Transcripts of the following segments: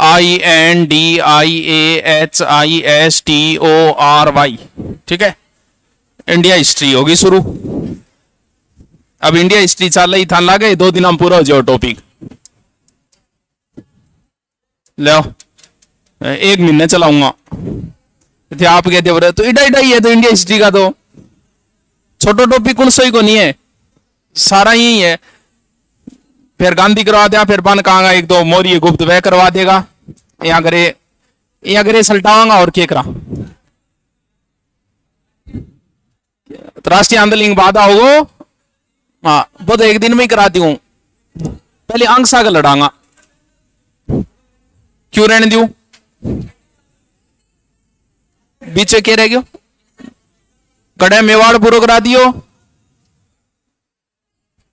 INDIAHISTORY, ठीक है। India history होगी शुरू। अब इंडिया हिस्ट्री चल रही था, लगे 2 दिन हम पूरा हो जाओ टॉपिक। लो 1 महीने चलाऊंगा थे, आप कहते बोले तो इडा इडा ही है, तो इंडिया हिस्ट्री का तो छोटो टॉपिक कौन सही को नहीं है, सारा यही है। फिर गांधी करवा दिया, फिर बन कहांगा 1-2 मौर्य गुप्त वह करवा देगा, यहाँ करे सल्टावांगा और क्या करा। तो राष्ट्रीय आंदोलन बाधा होगो, हाँ वो तो 1 दिन में ही कराती हूं। पहले अंगसा का लड़ांगा, क्यों रहने दू, बीच के रह गयो, कड़े मेवाड़ पूरा करा दियो।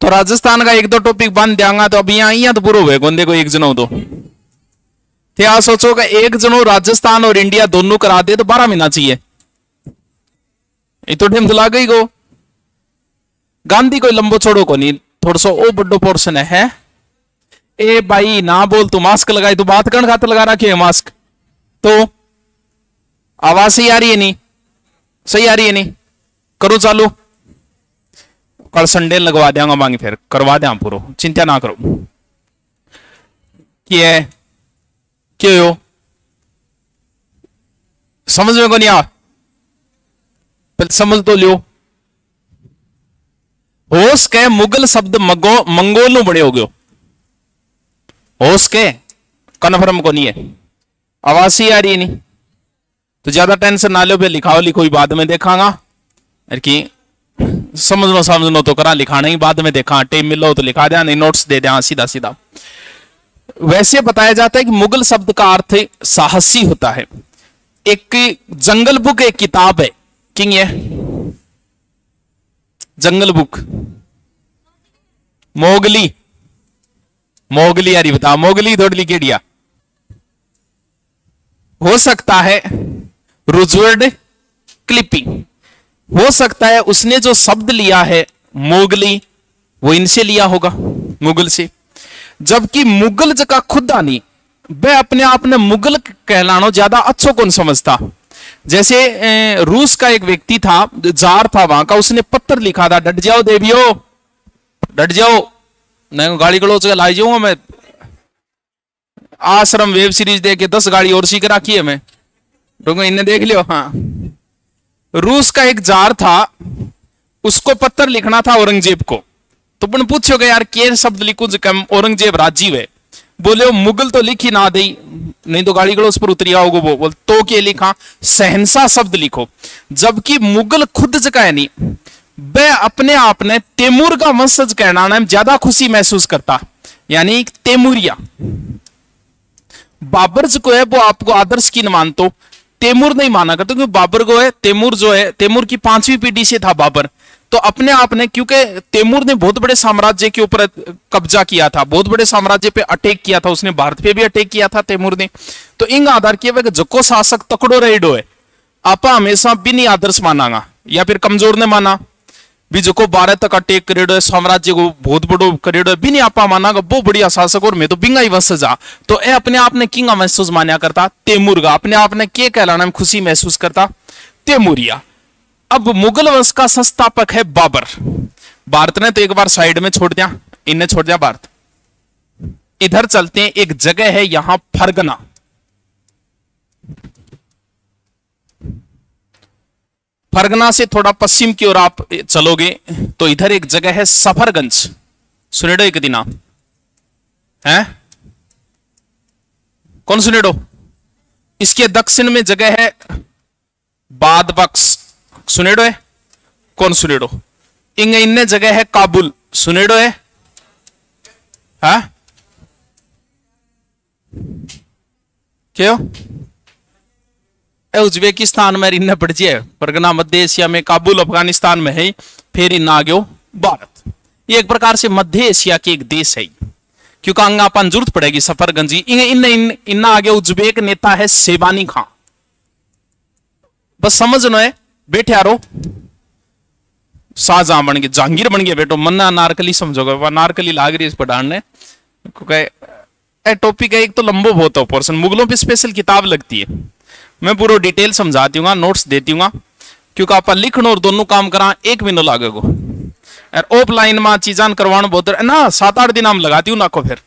तो राजस्थान का 1-2 टॉपिक बन देंगा, तो अब यहाँ तो पूरा हुए गोंदे को 1 जनो तो क्या सोचो कि 1 जनो राजस्थान और इंडिया दोनों करा दे तो 12 महीना चाहिए, ये तो ढेम दिला गई को। गांधी कोई लंबो छोड़ो को नहीं, थोड़ा सा ओ बड़ो पोर्शन है। ए भाई ना बोल, तू मास्क लगाई, तू बात करने खातर लगा रखी है मास्क, तो आवाज सही आ रही है नहीं, सही आ रही है नहीं, करो चालू। कल संडे लगवा देंगे मांगी, फिर करवा दें पूरा, चिंता ना करो। क्यों हो समझ में को नहीं आ, पहले समझ तो लियो। होश के मुगल शब्द मंगोल नु बड़े हो गयो, होश के कन्फर्म को नहीं है, आवाज ही आ रही है नहीं, तो ज्यादा टेंशन ना लो, लिखाओ लिखो ही बाद में देखांगा, कि समझ लो तो करा, लिखाना ही बाद में देखा, टाइम मिलो तो लिखा दिया, नहीं नोट्स दे दिया सीधा सीधा। वैसे बताया जाता है कि मुगल शब्द का अर्थ साहसी होता है। एक जंगल बुक एक किताब है, किंग है जंगल बुक, मोगली, मोगली यारी बता, मोगली थोड़ी केडिया हो सकता है, रुजवर्ड क्लिपिंग हो सकता है, उसने जो शब्द लिया है मोगली वो इनसे लिया होगा, मुगल से। जबकि मुगल जगह खुदा नहीं, वह अपने आप ने मुगल कहलानो ज्यादा अच्छो कौन समझता। जैसे रूस का एक व्यक्ति था, जार था वहां का, उसने पत्र लिखा था, डट जाओ देवियो, डट जाओ, नहीं गाड़ी गलोच लाई जाऊंगा मैं, आश्रम वेब सीरीज देख के 10 गाड़ी और सीख रखी है मैं, तो इन्हें देख लियो। हाँ, रूस का एक जार था, उसको पत्र लिखना था औरंगजेब को, तो अपन पूछोगे यार के शब्द लिखो जो औरंगजेब राजीव है, बोले मुगल तो लिखी ना दे, नहीं तो गाड़ी गड़ों उस पर उतरी आओगे, वो बोल तो क्या लिखा, सहनसा शब्द लिखो। जबकि मुगल खुद जगह है नहीं, वह अपने आप ने तैमूर का वंशज कहना में ज्यादा खुशी महसूस करता, यानी तैमूरिया। बाबर जो है वो आपको आदर्श की न मानतो, तैमूर नहीं माना करते, क्योंकि बाबर को है, तैमूर जो है, तैमूर की 5वीं पीढ़ी से था बाबर, तो अपने आप ने, क्योंकि तैमूर ने बहुत बड़े साम्राज्य के ऊपर कब्जा किया था, बहुत बड़े साम्राज्य पे अटैक किया था, उसने भारत पे भी अटैक किया था तैमूर ने, तो इन आधार किया कि जको शासक तकड़ो रेडो है, आपा हमेशा बिनी आदर्श मानागा, या फिर कमजोर ने माना भी, जो को 12 तक अटैक करेडो है, साम्राज्य को बहुत बड़ो करेडो है, बिनी आपा मानागा वो बढ़िया शासक, और मैं तो बिंगा ही वंशज आ, तो ए अपने आप ने किंगा महसूस मान्या करता तैमूर का, अपने आप ने के कहलाना में खुशी महसूस करता तैमूरिया। अब मुगल वंश का संस्थापक है बाबर। भारत ने तो एक बार साइड में छोड़ दिया, इनने छोड़ दिया भारत। इधर चलते हैं, एक जगह है यहां फरगना, फरगना से थोड़ा पश्चिम की ओर आप चलोगे तो इधर एक जगह है सफरगंज, सुनेडो एक दिन आप है, कौन सुनेडो। इसके दक्षिण में जगह है बादबक्स, सुनेडो है, कौन सुनेडो। इनने जगह है काबुल, सुनेडो है, हा? क्यों उज्बेकिस्तान में इन्हें पड़ जाए, परगना मध्य एशिया में, काबुल अफगानिस्तान में है, फिर इन आ गयो भारत। ये एक प्रकार से मध्य एशिया के एक देश है, क्योंकि अंगा अपन जरूरत पड़ेगी सफरगंजी। इन आ गया उज्बेक नेता है शेबानी खां, बस समझ लो है, बैठे यारो शाहजहां बन गए, जहांगीर बन गया बेटो, मन्ना नारकली समझोगे, वह नारकली लाग रही है इस पढ़ान ने, ए टॉपिक है, एक तो लंबो बहुत है पोर्शन, मुगलों पे स्पेशल किताब लगती है, मैं पूरा डिटेल समझाती हूँ, नोट्स देती हूँ, क्योंकि आप लिखना और दोनों काम करा 1 महीना लागेगा, और ऑफलाइन में चीजान करवाना बहुत ना 7-8 दिन हम लगाती हूँ ना को, फिर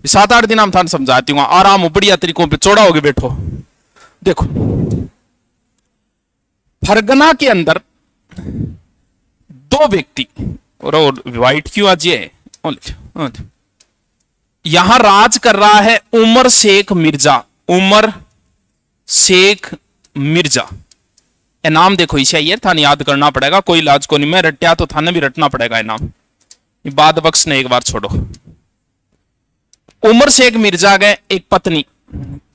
7-8 दिन हम थान समझाती हूँ आराम बढ़िया तरीकों पे, चौड़ा होके बैठो। देखो फरगना के अंदर 2 व्यक्ति, और व्हाइट क्यों आज है, यहां राज कर रहा है उमर शेख मिर्जा। उमर शेख मिर्जा ए नाम देखो, इसे ये थाने याद करना पड़ेगा, कोई इलाज को नहीं, मैं रट्या तो थाने भी रटना पड़ेगा ये नाम, ये बाद बख्श ने एक बार छोड़ो। उमर शेख मिर्जा गए एक पत्नी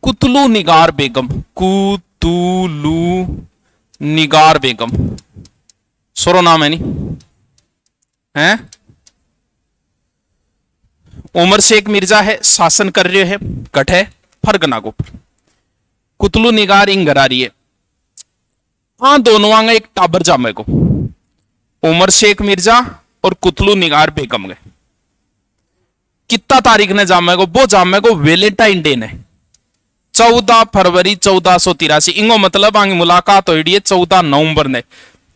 कुतलू निगार बेगम, कुतलू निगार बेगम, सोरो नाम है नहीं है। उमर शेख मिर्जा है, शासन कर रहे है कट है फरगना को, कुतलू निगार इंगर आ रही है। हाँ दोनों आंगे एक टाबर जामे को, उमर शेख मिर्जा और कुतलू निगार बेगम गए। कितना तारीख ने जामे को, वो जामे को वेलेंटाइन डे ने 14 फरवरी 1483, इंगो मतलब आंगी मुलाकात हो 14 नवंबर ने,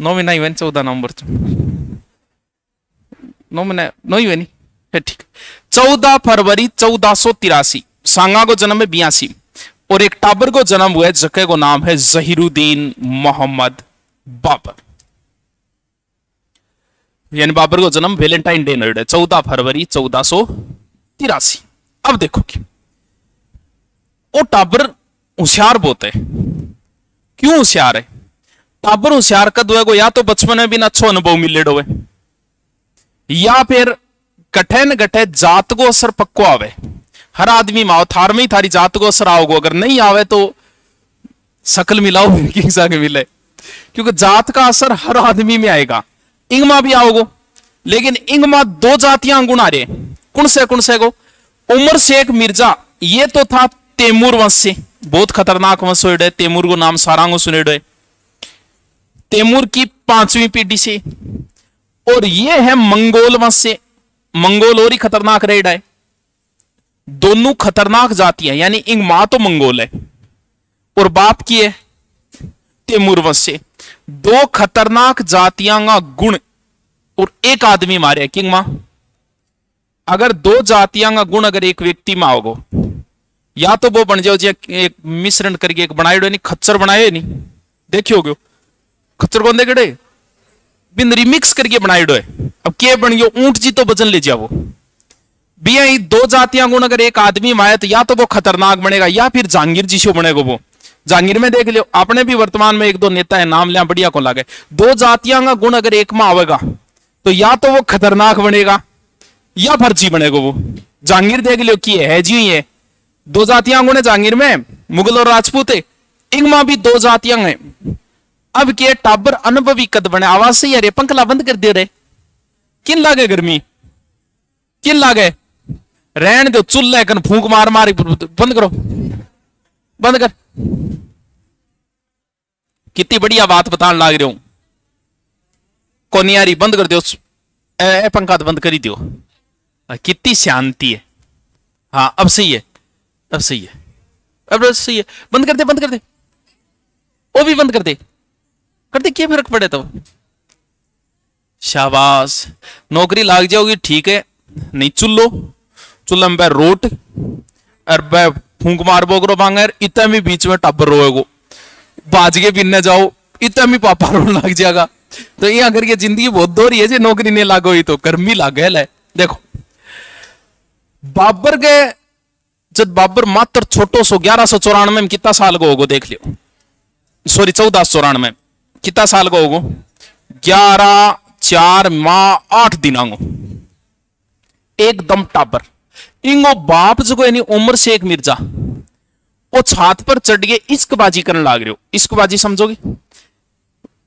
9 महीना ही 14 नवंबर 9 महीना 9 ही नहीं है, ठीक। 14 फरवरी 1483 सांगा को जन्म है 82, और एक टाबर को जन्म हुआ है जगह को नाम है जहीरुद्दीन मोहम्मद बाबर, यानी बाबर को जन्म वेलेंटाइन डे ने 14 फरवरी 1483। अब देखो कि वो टाबर होशियार बहुत है। क्यों होशियार है टाबर? होशियार कद हुए को या तो बचपन में भी ना अच्छो अनुभव मिलेडो है, या फिर गठे न गठे जात को असर पक्को आवे। हर आदमी माओ थार में ही थारी जात को असर आओगो, अगर नहीं आवे तो शकल मिलाओ किसा के मिले, क्योंकि जात का असर हर आदमी में आएगा। इंगमा भी आओगो, लेकिन इंगमा 2 जातियां गुण आ रहे, कौन से को? उमर शेख मिर्जा ये तो था तैमूर वंश से, बहुत खतरनाक वंश हो, तैमूर को नाम सारांगो सुने, तैमूर की 5वीं पीढ़ी से, और ये है मंगोल वंश से, मंगोल और ही खतरनाक रेड है। दोनों खतरनाक जाति है, यानी इंग मां तो मंगोल है और बाप की है तैमूर वंश से। 2 खतरनाक जातियां का गुण और एक आदमी मारे किंग मां। अगर 2 जातियां का गुण अगर एक व्यक्ति में आओगो, या तो वो बन जाओ जी एक मिश्रण करके एक बनाए नहीं, खच्चर बनाए नहीं, देखियो गयो खच्चर कौन देखे बिन रिमिक्स करके बनाए है। अब क्या बन गयो ऊंट जी तो वजन ले जाओ बिया। 2 जातियां गुण अगर एक आदमी में आए तो या तो वो खतरनाक बनेगा, या फिर जहांगीर जी शो बनेगा। वो जहांगीर में देख लियो, आपने भी वर्तमान में 1-2 नेता है नाम लिया बढ़िया को लागे। 2 जातियां का गुण अगर एक में आवेगा तो या तो वो खतरनाक बनेगा या फर्जी बनेगा। वो जहांगीर देख लियो की है जी है, 2 जातियां गुण है जहांगीर में, मुगल और राजपूत है। इंगमा भी 2 जातियां हैं। अब के टाबर अनुभवी कद बने, आवाज से यार पंखला बंद कर दे रहे, किन लागे गर्मी, किन लागे रहन दो, चूल्हे कन फूंक मार मार बंद करो, बंद कर। कितनी बढ़िया बात बताने लाग रहे हूं, कोनियारी बंद कर दो, पंखा तो बंद कर ही दो। कितनी शांति है। हाँ अब सही है, अब सही है, अब सही है, बंद कर दे, बंद कर दे, वो भी बंद कर दे, कर दे, क्या फर्क पड़े तो। शाबाश, नौकरी लाग जाओगी ठीक है, नहीं चूल्हा में रोट और फूंक मार बोगरो बांगर, इतना भी बीच में टब्बर रोएगो, बाज के पीने जाओ इतना भी पापा रो लग जाएगा। तो यहाँ करके जिंदगी बहुत दोहरी है, जो नौकरी नहीं लागो ही तो गर्मी लागे है। देखो बाबर के जब बाबर मात्र छोटो सो 1194 में कितना साल को होगो देख लियो, सॉरी 1494 कितना साल को होगो, 11 माह 8 दिनांगो, एकदम टाबर। इंगो बाप जो यानी उमर शेख मिर्जा वो छात पर चढ़ के इश्कबाजी करने लाग रहे हो। इश्कबाजी समझोगे?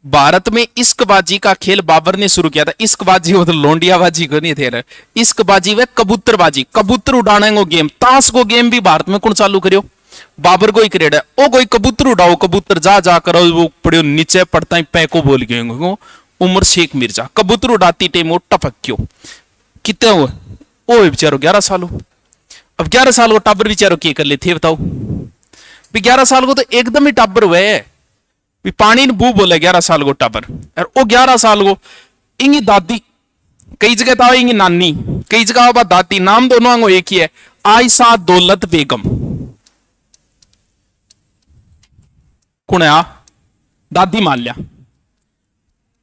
भारत में इश्कबाजी का खेल बाबर ने शुरू किया था। इश्कबाजी मतलब लोंडियाबाजी को नहीं थे, इश्कबाजी व कबूतरबाजी, कबूतर उड़ाने को गेम, ताश को गेम भी भारत में कौन चालू करियो? बाबर को ही क्रेड है। ओ कोई कबूतर उड़ाओ, कबूतर जा जा करो, वो पड़े नीचे पड़ता ही पैको बोल गए। उमर शेख मिर्जा कबूतर उड़ाती टाइम वो टपक क्यों कितने हुए? ओ बेचारो 11 साल हो। अब 11 साल को टाबर बेचारो क्या कर लेते बताओ। 11 साल को तो एकदम ही टाबर हुए है, पानी ने बू बोले 11 साल को टाबर। और वो 11 साल को इंगी दादी, कई जगह था इंगी नानी, कई जगह बा दादी, नाम दोनों आंगो एक ही है, आयशा दौलत बेगम। कौन है? दादी मान लिया।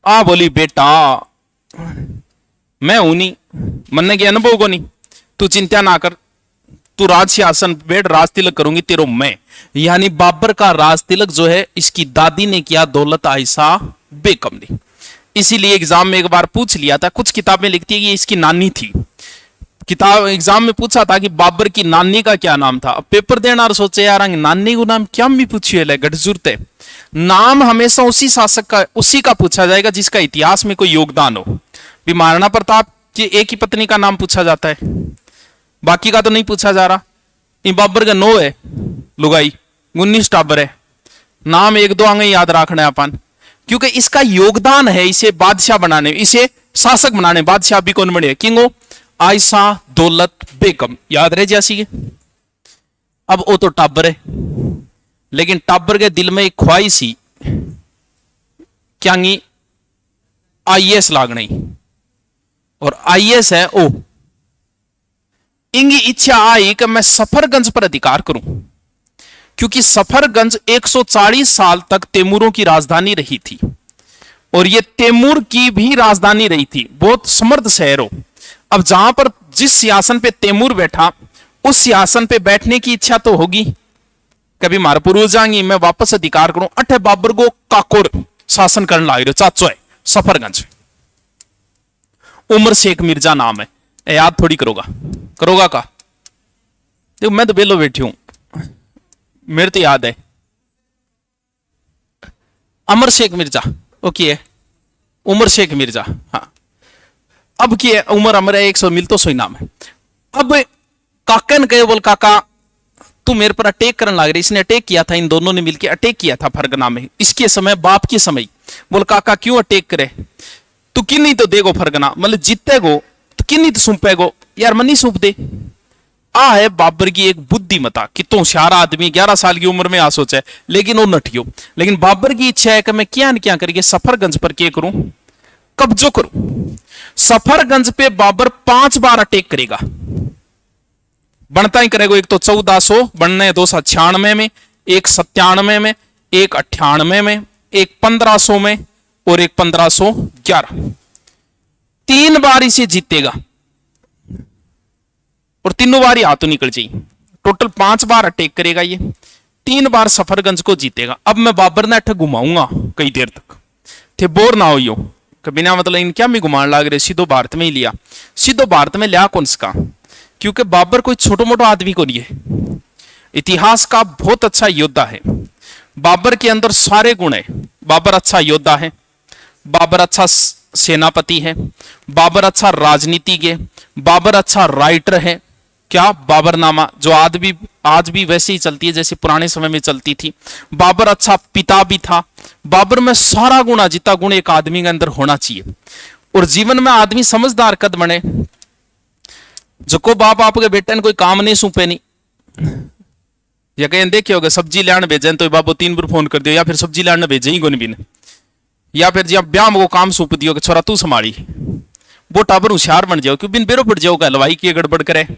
आ बोली बेटा मैं हूं नहीं, मन के अनुभव को नहीं, तू चिंता ना कर, तू राज सिंहासन बैठ, राज तिलक करूंगी तेरो मैं। यानी बाबर का राज तिलक जो है इसकी दादी ने किया, दौलत आयशा बेगम ने। इसीलिए एग्जाम में एक बार पूछ लिया था, कुछ किताबें लिखती है कि इसकी नानी थी, किताब एग्जाम में पूछा था कि बाबर की नानी का क्या नाम था। अब पेपर देना और सोचे यार नानी को नाम क्या भी पूछिए गठजूरत है, नाम हमेशा उसी शासक का, उसी का पूछा जाएगा जिसका इतिहास में कोई योगदान हो। भी महाराणा प्रताप की एक ही पत्नी का नाम पूछा जाता है, बाकी का तो नहीं पूछा जा रहा। इन बाबर का 9 है लुगाई, 19 टाबर है, नाम एक दो आगे याद रखना है अपन, क्योंकि इसका योगदान है इसे बादशाह बनाने, इसे शासक बनाने। बादशाह भी कौन बने? किंगो आयशा दौलत बेगम, याद रह जैसी है। अब वो तो टाबर है, लेकिन टाबर के दिल में एक ख्वाहिश ही क्या, IAS लागनी, और IAS है ओ। इंगी इच्छा आई कि मैं सफरगंज पर अधिकार करूं, क्योंकि सफरगंज 140 साल तक तैमूरों की राजधानी रही थी, और यह तैमूर की भी राजधानी रही थी, बहुत समृद्ध शहर हो। अब जहां पर जिस सिंहासन पे तैमूर बैठा, उस सिंहासन पे बैठने की इच्छा तो होगी, कभी मार पूर्वज जाएंगी मैं वापस अधिकार करूं। अठे बाबर को काकोर शासन करने लग रहे चाचो है सफरगंज। उमर शेख मिर्जा नाम है, याद थोड़ी करोगा का? देखो मैं तो बेलो बैठी हूं, मेरे तो याद है अमर शेख मिर्जा, ओके है उमर शेख मिर्जा। हाँ अब की है उमर अमर है 100 मिल तो सोई नाम है। अब काका ने कहे बोल काका तू मेरे पर अटैक करने लग रही, इसने अटैक किया था, इन दोनों ने मिलकर अटैक किया था फरगना में, इसके समय बाप के समय। बोल काका क्यों अटैक करे, तू किन नहीं तो देगो फरगना, मतलब जीतेगो तो किन नहीं तो सौंपेगो, यार मनी सौंप दे। आ है बाबर की एक बुद्धिमता कि तो होशियार आदमी 11 साल की उम्र में आ सोचा है, लेकिन वो नटियो। लेकिन बाबर की इच्छा है कि मैं क्या न क्या करके सफरगंज पर क्या करूं, कब्जो करूं। सफरगंज पे बाबर 5 बार अटैक करेगा, बनता ही करेगा। एक तो 1400 बनने, 296 में, एक 97 में, एक 98 में, एक 1500 में, और एक 1511। 3 बार इसे जीतेगा, और तीनों बार ही हाथों निकल जाएगी। टोटल 5 बार अटैक करेगा ये, 3 बार सफरगंज को जीतेगा। अब मैं बाबर ने अठ घुमाऊंगा कई देर तक, थे बोर ना हो यो कभी ना, मतलब इन क्या मैं घुमान लग रहे, सीधो भारत में ही लिया। सीधो भारत में लिया कौन सा, क्योंकि बाबर कोई छोटो मोटो आदमी को नहीं है, इतिहास का बहुत अच्छा योद्धा है। बाबर के अंदर सारे गुण है, बाबर अच्छा योद्धा है, बाबर अच्छा सेनापति है, बाबर अच्छा राजनीतिज्ञ है, बाबर अच्छा राइटर है। क्या बाबरनामा जो आज भी वैसे ही चलती है जैसे पुराने समय में चलती थी। बाबर अच्छा पिता भी था। बाबर में सारा गुण, जितना गुण एक आदमी के अंदर होना चाहिए। और जीवन में आदमी समझदार कद बने, जो को बाप आपके बेटे ने कोई काम नहीं सौंपे नहीं, या कहीं देखे होगा सब्जी लाने भेजे तो बाबू 3 बार फोन कर दियो, या फिर सब्जी लाने भेजे ही कोई भी, या फिर जब ब्याह को काम सौंप दियो कि छोरा तू संभाली, वो टाबर होशियार बन जाओ, क्यों बिन बेरो पड़ जाओ, हलवाई की गड़बड़ करे,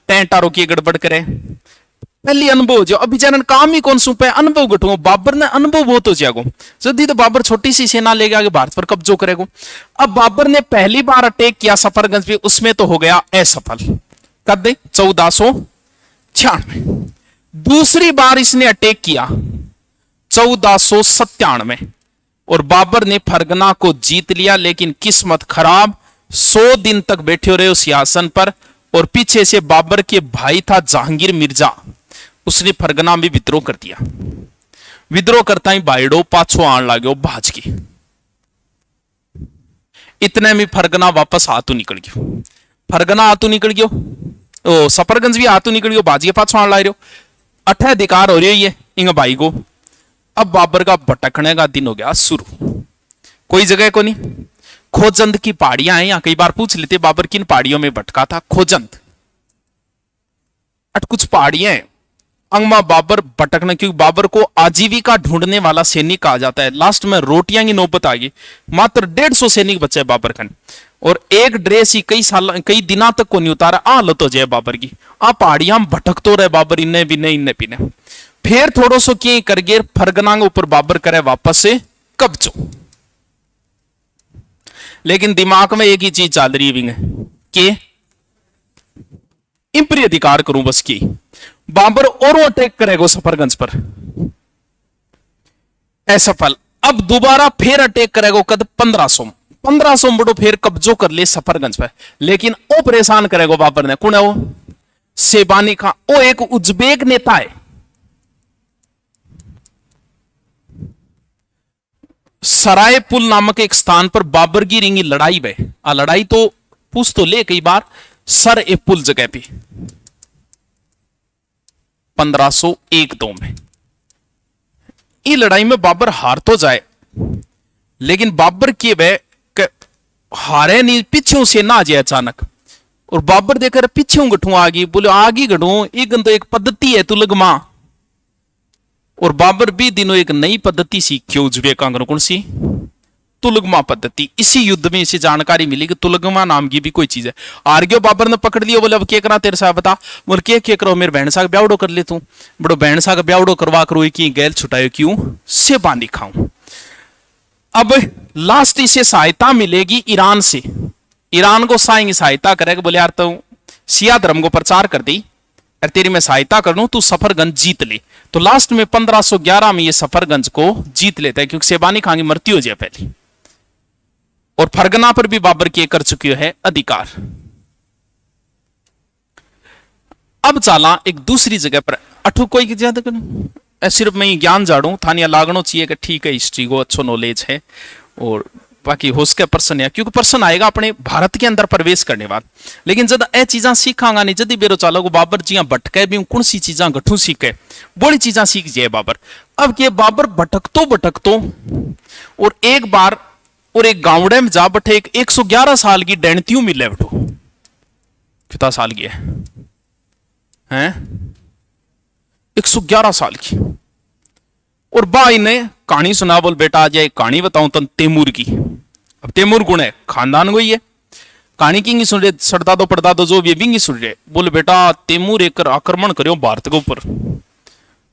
टेंटारो की गड़बड़ करे, पहली अनुभव हो जाओ। अभी जनन काम ही कौन सौंपे, अनुभव गठो। बाबर ने अनुभव बहुत हो जाएगा, जल्दी तो बाबर छोटी सी सेना लेके आगे भारत पर कब्जो करेगा। अब बाबर ने पहली बार अटैक किया सफरगंज पे, उसमें तो हो गया असफल, कद 1496। दूसरी बार इसने अटैक किया 1497, और बाबर ने फरगना को जीत लिया। लेकिन किस्मत खराब, 100 दिन तक बैठे रहे उस सिंहासन पर, और पीछे से बाबर के भाई था जहांगीर मिर्जा, उसने फरगना में विद्रोह कर दिया। विद्रोह करता ही बाइडो पाछो आन लागो भाज के, इतने में फरगना वापस हाथों निकल गयो। फरगना हाथों निकल गयो, ओ सफरगंज भी हाथों निकल गयो, बाजी पाछो आन ला रहे हो। अठे अधिकार हो रही है इंग भाई को। अब बाबर का भटकने का दिन हो गया शुरू, कोई जगह को नहीं। खोजंद की पहाड़ियां हैं, यहां कई बार पूछ लेते बाबर किन पहाड़ियों में भटका था। खोजंद अट कुछ पहाड़ियां हैं, अंगमा बाबर भटकना, क्योंकि बाबर को आजीविका ढूंढने वाला सैनिक कहा जाता है। लास्ट में रोटियां की नौबत आ गई। मात्र 150 सैनिक बचे बाबर खान, और एक ड्रेस ही कई साल कई दिनों तक को नहीं उतारा। आ लो तो जय बाबर की, आ पहाड़ियां भटक तो रहे बाबर, इन्हें भी नहीं इन्हें भी नहीं। फिर थोड़ो सो की करगे फरगना के ऊपर बाबर करे वापस से कब्जो। लेकिन दिमाग में एक ही चीज चल रही है कि इंपरी अधिकार करूं बस की। बाबर और अटैक करेगा सफरगंज पर, असफल। अब दोबारा फिर अटैक करेगा कद 1500 बड़ो फिर कब्जो कर ले सफरगंज पर। लेकिन वो परेशान करेगा बाबर ने, कौन है वो? सेबानी खां। वो एक उज्बेक नेता है। सरायपुल नामक एक स्थान पर बाबर की रिंगी लड़ाई में, आ लड़ाई तो पूछ तो ले कई बार, सर ए पुल जगह पे 1501-2 में। ये लड़ाई में बाबर हार तो जाए, लेकिन बाबर के वे हारे नहीं, पीछे से ना आ जाए अचानक। और बाबर देखकर पीछे गठू आ गई, बोले आगी गढ़ू एक तो एक पद्धति है तुलगमा। और बाबर भी दिनों एक नई पद्धति सीखी उज्बेक कौन सी? तुलगमा पद्धति। इसी युद्ध में इसे जानकारी मिली कि तुलगमा नाम की भी कोई चीज है। आर गयो बाबर ने पकड़ लिया, बोले अब क्या करा तेरे साहब बता। बोले क्या करो, मेरे बहन सा ब्यावड़ो कर ले तू। बड़ो बहन सा ब्यावड़ो करवा करो की गैल छुटायो क्यों से बांधी खाऊं। अब लास्ट इसे सहायता मिलेगी ईरान से। ईरान को सहायता करेगा, बोले यार तो शिया धर्म को प्रचार कर दी और तेरी मैं सहायता कर लूं, तू सफरगंज जीत ले। तो लास्ट में 1511 में ये सफरगंज को जीत लेता है, क्योंकि सेबानी खां की मृत्यु हो जाए पहले। और फरगना पर भी बाबर के कर चुके है अधिकार। अब चाला एक दूसरी जगह पर, अठू कोई ज्यादा सिर्फ मैं ज्ञान जाड़ू थानिया लागनो चाहिए कि ठीक है हिस्ट्री को अच्छो नॉलेज है, और बाकी हो सके पर्सन है, क्योंकि पर्सन आएगा अपने भारत के अंदर प्रवेश करने वाला। लेकिन जब ए चीजा सीखांगा नहीं, जदी बेरो चालो को बाबर जी भटके भी कौन सी चीजा गठू सीखे, बड़ी चीजा सीख जाए बाबर। अब ये बाबर भटकतो और एक बार और एक गांवड़े में जा बैठे, एक 111 साल की डेणतियों मिले बैठो। कितना साल की है? 111 साल की। और भाई ने कहानी सुना, बोल बेटा आज एक कहानी बताऊं तन तैमूर की। अब तैमूर गुण है, खानदान को ही है। कहानी की सुन रहे, सरदादो पड़दादो जो भी नहीं सुन रहे। बोले बेटा तैमूर एक आक्रमण करो भारत के ऊपर,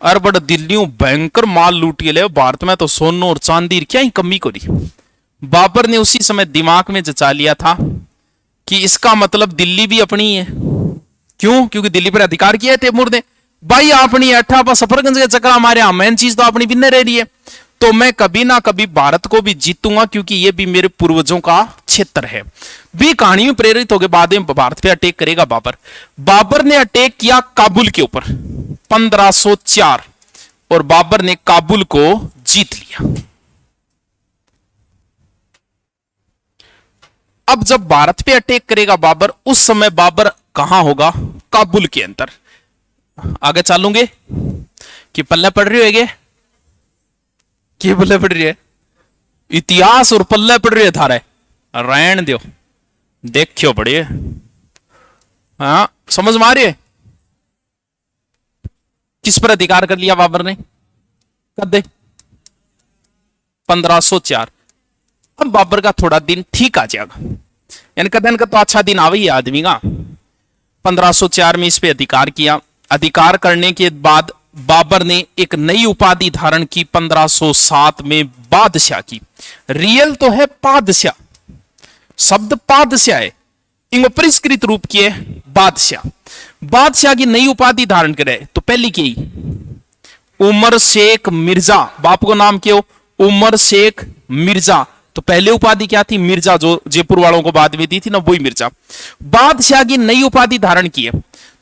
अरे बड़ा दिल्ली भयंकर माल लूटिए ले। भारत में तो सोनो और चांदी क्या ही कमी करी। बाबर ने उसी समय दिमाग में जचा लिया था कि इसका मतलब दिल्ली भी अपनी है। क्यों? क्योंकि दिल्ली पर अधिकार किया है तैमूर ने। भाई अपनी अठा पर सफरगंज के चक्कर हमारे यहां मेन चीज तो अपनी भी नहीं रह रही है, तो मैं कभी ना कभी भारत को भी जीतूंगा, क्योंकि ये भी मेरे पूर्वजों का क्षेत्र है। भी कहानी में प्रेरित होकर बाद में भारत पे अटैक करेगा बाबर। बाबर ने अटैक किया काबुल के ऊपर 1504, और बाबर ने काबुल को जीत लिया। अब जब भारत पे अटैक करेगा बाबर, उस समय बाबर कहां होगा? काबुल के अंदर। आगे चलूंगे कि पल्ले पड़ रही है कि पल्ले पड़ रही है? इतिहास और पल्ले पड़ रही है थारे, रहन दो, देखियो पड़िए। हाँ समझ में आ रही है? किस पर अधिकार कर लिया बाबर ने? कद 1504। अब बाबर का थोड़ा दिन ठीक आ जाएगा, यानी कदन का तो अच्छा दिन आवे ही आदमी का। 1504 में इस पे अधिकार किया। अधिकार करने के बाद बाबर ने एक नई उपाधि धारण की 1507 में बादशाह की। रियल तो है पादशाह, शब्द पादशाह है, इनको परिष्कृत रूप किए बादशाह। बादशाह की नई उपाधि धारण करे तो पहली की उमर शेख मिर्जा। बाप को नाम क्यों? उमर शेख मिर्जा। तो पहले उपाधि क्या थी? मिर्जा, जो जयपुर वालों को बाद में दी थी ना, वही मिर्जा। बादशाह की नई उपाधि धारण की है।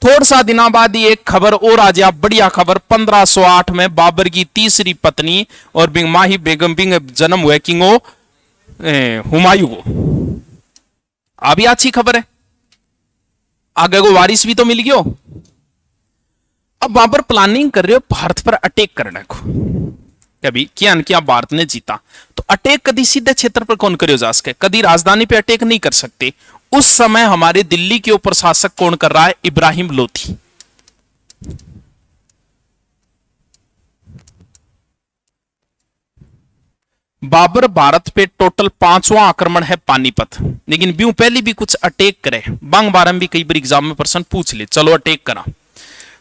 थोड़ा सा दिनों बाद एक खबर और आ जाए, बढ़िया खबर। 1508 में बाबर की तीसरी पत्नी और माही बेगम बिंग जन्म हुआ किंगो हुमायूं को। अभी अच्छी खबर है, आगे को वारिस भी तो मिल गयो। अब बाबर प्लानिंग कर रहे हो भारत पर अटैक करने को। कभी क्या भारत ने जीता तो अटैक कभी सीधे क्षेत्र पर कौन करियो जा सके, कभी राजधानी पे अटैक नहीं कर सकते। उस समय हमारे दिल्ली के ऊपर शासक कौन कर रहा है? इब्राहिम लोधी। बाबर भारत पे टोटल 5वां आक्रमण है पानीपत, लेकिन ब्यू पहले भी कुछ अटैक करे, बांग बारह भी कई बार एग्जाम में प्रश्न पूछ ले, चलो अटैक करा।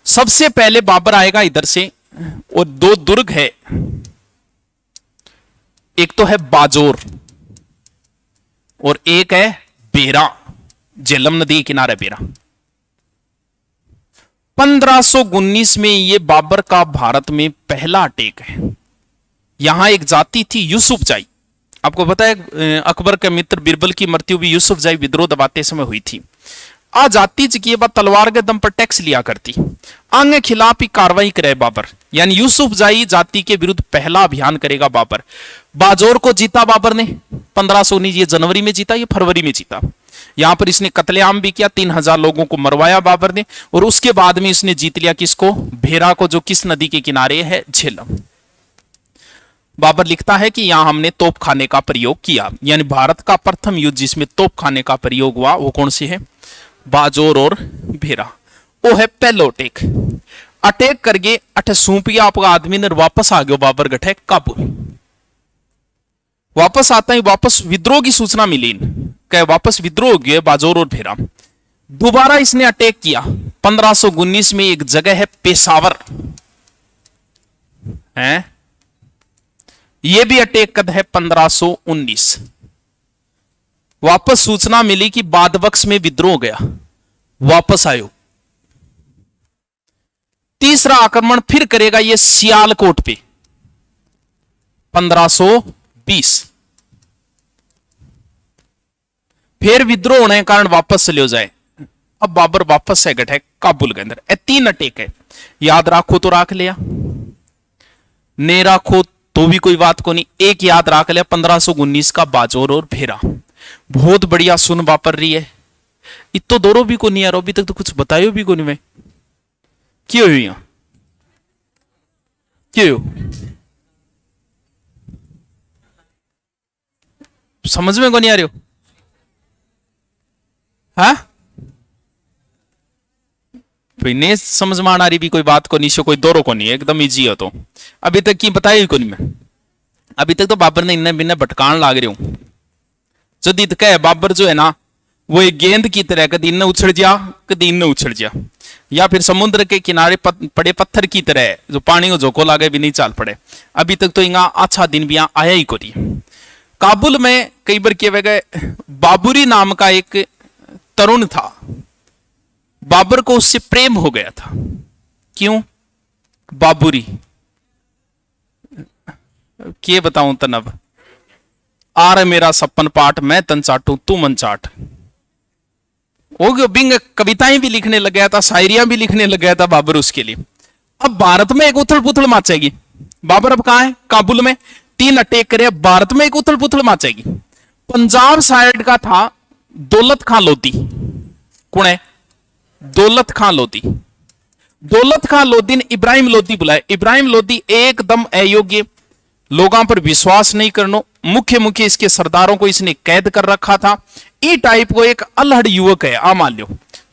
सबसे पहले बाबर आएगा इधर से, और दो दुर्ग है, एक तो है बाजोर और एक है बेरा, झेलम नदी के किनारे बेरा। 1519 में ये बाबर का भारत में पहला अटैक है। यहां एक जाति थी यूसुफजाई, आपको पता है अकबर के मित्र बिरबल की मृत्यु भी यूसुफजाई विद्रोह दबाते समय हुई थी। आ जाति की बात तलवार के दम पर टैक्स लिया करती, आगे खिलाफ ही कार्रवाई करे बाबर, यानी यूसुफजाई जाति के विरुद्ध पहला अभियान करेगा बाबर। बाजोर को जीता बाबर ने 1519, ये जनवरी में जीता, ये फरवरी में जीता। यहां पर इसने कत्लेआम भी किया, 3000 लोगों को मरवाया बाबर ने, और उसके बाद में इसने जीत लिया किसको, भेरा को, जो किस नदी के किनारे है, झेलम। बाबर लिखता है कि यहां हमने तोप खाने का प्रयोग किया, यानी भारत का प्रथम युद्ध जिसमें तोप खाने का प्रयोग हुआ वो कौन सी है, बाजोर और भेरा। वो है पहलो अटैक। अटैक करके अठे सूपिया आपका आदमी ने वापस आ गयो बाबर गठे काबुल। वापस आता ही वापस विद्रोह की सूचना मिली, कहे वापस विद्रोह हो गया बाजोर और भेरा। दोबारा इसने अटैक किया 1519 में, एक जगह है पेशावर है, यह भी अटैक कद है 1519। वापस सूचना मिली कि बादबक्स में विद्रोह हो गया, वापस आयो। तीसरा आक्रमण फिर करेगा ये सियालकोट पे 1520। फिर विद्रोह होने के कारण वापस चले जाए। अब बाबर वापस से गठे काबुल के अंदर। ए 3 अटैक है, याद रखो तो रख लिया, ने रखो तो भी कोई बात को नहीं। एक याद रख लिया 1519 का बाजोर और भेरा। बहुत बढ़िया सुन वापर रही है। इतो दोनों भी को नहीं यार, अभी तक तो कुछ बतायो भी को नहीं मैं। क्यों हुई यहां, क्यों समझ में को नहीं आ रही हो? हाँ नहीं समझ में आ रही भी कोई बात को नहीं, सो कोई दौरो को नहीं, एकदम इजी हो। तो अभी तक की बताया को नहीं मैं, अभी तक तो बाबर ने इन्हें बिना भटकान लाग रही हूं। जदीद कह बाबर जो है ना वो एक गेंद की तरह, कभी इन्हें उछड़ जा कभी इन्हें उछड़ जा, या फिर समुद्र के किनारे पड़े पत्थर की तरह जो पानी को झोंको लागे भी नहीं चाल पड़े। अभी तक तो यहाँ अच्छा दिन भी यहाँ आया ही को नहीं। काबुल में कई बार किए गए, बाबुरी नाम का एक तरुण था, बाबर को उससे प्रेम हो गया था। क्यों बाबुरी, क्या बताऊं तनब, आर मेरा सपन पाठ मैं तन चाटू तू मन चाट। वो बिंग कविताएं भी लिखने लग गया था, शायरियां भी लिखने लग गया था बाबर उसके लिए। अब भारत में एक उथल पुथल मचेगी। बाबर अब कहां है, काबुल में। 3 अटैक करे, भारत में एक उथल पुथल मचेगी। पंजाब साइड का था दौलत खां लोधी। कौन है, दौलत खां लोधी। दौलत खां लोधी ने इब्राहिम लोधी बुलाए। इब्राहिम लोधी एकदम अयोग्य, लोगों पर विश्वास नहीं करनो, मुख्य इसके सरदारों को इसने कैद कर रखा था। ई टाइप को एक अल्हड़ युवक है, आ मान लो।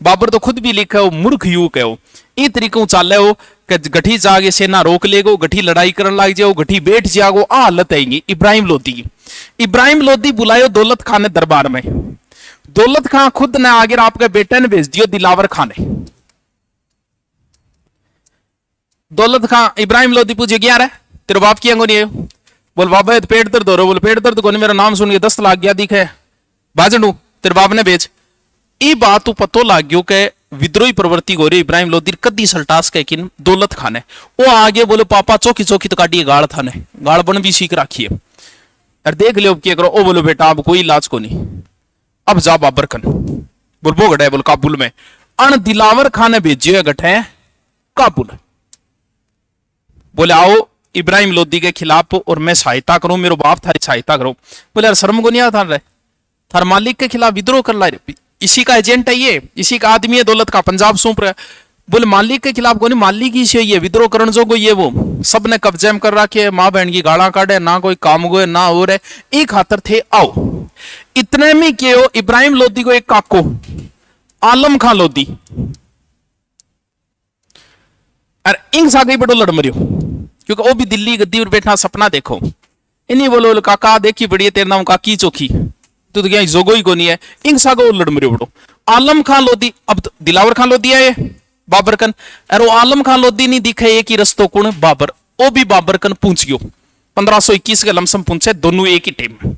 बाबर तो खुद भी लिखा हो मूर्ख युवक है वो। ई तरीकों चाले हो कि गठी जागे सेना रोक लेगो, गठी लड़ाई करने लग जाओ, गठी बैठ जागो, आ हालत आएगी इब्राहिम लोधी की। इब्राहिम लोधी बुलायो दौलत खान ने दरबार में। दौलत खान खुद ने आगे आपके बेटे ने भेज दियो दिलावर खान ने। दौलत खान इब्राहिम लोधी पूछे क्या है तेरे बाप की अंगो नहीं, बोल बाबा पेट दर्द हो रहा, बोल पेट दर्द को नहीं, मेरा नाम सुन के 10 लाख गया दिखे बाजनू तेरे बाप ने भेज। ई बात तू पतो लाग गयो के विद्रोही प्रवृत्ति हो रही इब्राहिम लोधी कदी सल्टास के किन दौलत खान है। वो आगे बोले पापा चौकी चौकी तो काटिए गाड़ था ने, गाड़ बन भी सीख रखी है, अरे देख लियो क्या करो। ओ बोलो बेटा अब कोई इलाज को नहीं, अब जा बाबर खान। बोल वो गठे बोल काबुल में अन दिलावर खान ने भेजियो गठे काबुल। बोले आओ इब्राहिम लोधी के खिलाफ और मैं सहायता करूं, मेरे बाप थारी सहायता करो। बोले यार शर्म को नहीं आता रहे, थार मालिक के खिलाफ विद्रोह कर ला, इसी का एजेंट है ये, इसी का आदमी है दौलत का, पंजाब सौंप रहा है। बोले मालिक के खिलाफ को नहीं, मालिक ही से ये विद्रोह करण जो को ये वो सब ने कब्जे में कर रखे, माँ बहन की गाड़ा काटे, ना कोई काम गो ना हो रहे। एक खातर थे आओ। इतने में क्यों इब्राहिम लोधी को एक काको आलम खां लोधी अरे इंग सा गई बड़ो लड़ मरियो, क्योंकि वो भी दिल्ली गद्दी पर बैठा सपना देखो। इन्हीं बोलो काका देखी बड़ी है तेरे नाम काकी चोखी तू तो क्या जोगो ही को नहीं है इंग सागो लड़ मरे बड़ो। आलम खान लोधी अब तो दिलावर खान लोधी है बाबर कन और वो आलम खान लोधी नहीं दिखे एक ही रस्तो कौन बाबर वो भी बाबर कन पूछ गयो 1521 के लमसम पूछे दोनों एक ही टीम।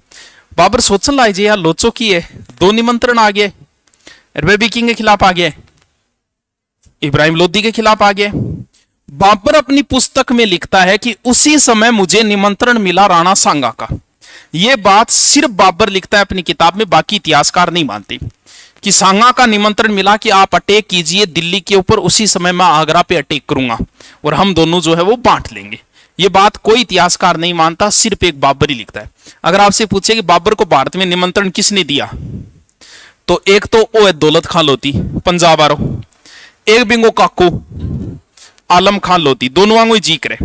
बाबर सोचने लाए जी यार लोचो की है दो निमंत्रण आ गए रबेबी किंग के खिलाफ आ गए इब्राहिम लोधी के खिलाफ आ गए। बाबर अपनी पुस्तक में लिखता है कि उसी समय मुझे निमंत्रण मिला राणा सांगा का। यह बात सिर्फ बाबर लिखता है अपनी किताब में बाकी इतिहासकार नहीं मानते कि सांगा का निमंत्रण मिला कि आप अटैक कीजिए दिल्ली के ऊपर उसी समय मैं आगरा पे अटैक करूंगा और हम दोनों जो है वो बांट लेंगे। ये बात कोई इतिहासकार नहीं मानता सिर्फ एक बाबर ही लिखता है। अगर आपसे पूछे कि बाबर को भारत में निमंत्रण किसने दिया तो एक तो वो है दौलत खान लोधी पंजाब आरो एक बिंगो काको आलम खान लोधी दोनों वांगो जी करे।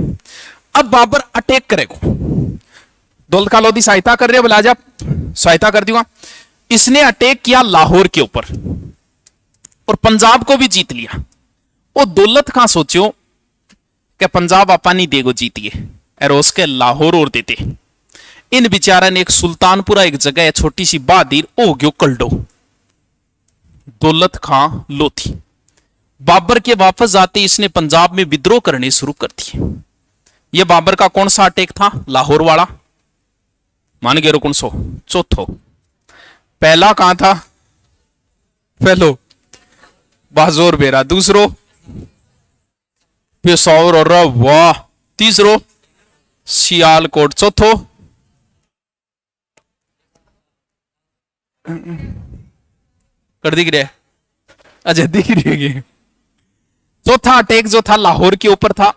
अब बाबर अटैक करेगा दौलत खान लोधी सहायता कर रहे बोले आजा सहायता कर दूंगा। इसने अटैक किया लाहौर के ऊपर और पंजाब को भी जीत लिया। वो दौलत खान सोचो कि पंजाब आपा नहीं देगो जीतिए और उसके लाहौर और देते। इन बिचारा ने एक सुल्तानपुरा एक जगह है छोटी सी बहादुर हो गयो कल्डो दौलत खान लोधी। बाबर के वापस जाते इसने पंजाब में विद्रोह करने शुरू कर दिए। यह बाबर का कौन सा अटैक था लाहौर वाला मान गए कौन सो चौथो। पहला कहां था पहलो बाजोर बेरा दूसरो पेशौर और वाह तीसरो सियालकोट चौथो कर दिख रहा है अच्छा दिख रही है। चौथा अटैक जो था लाहौर के ऊपर था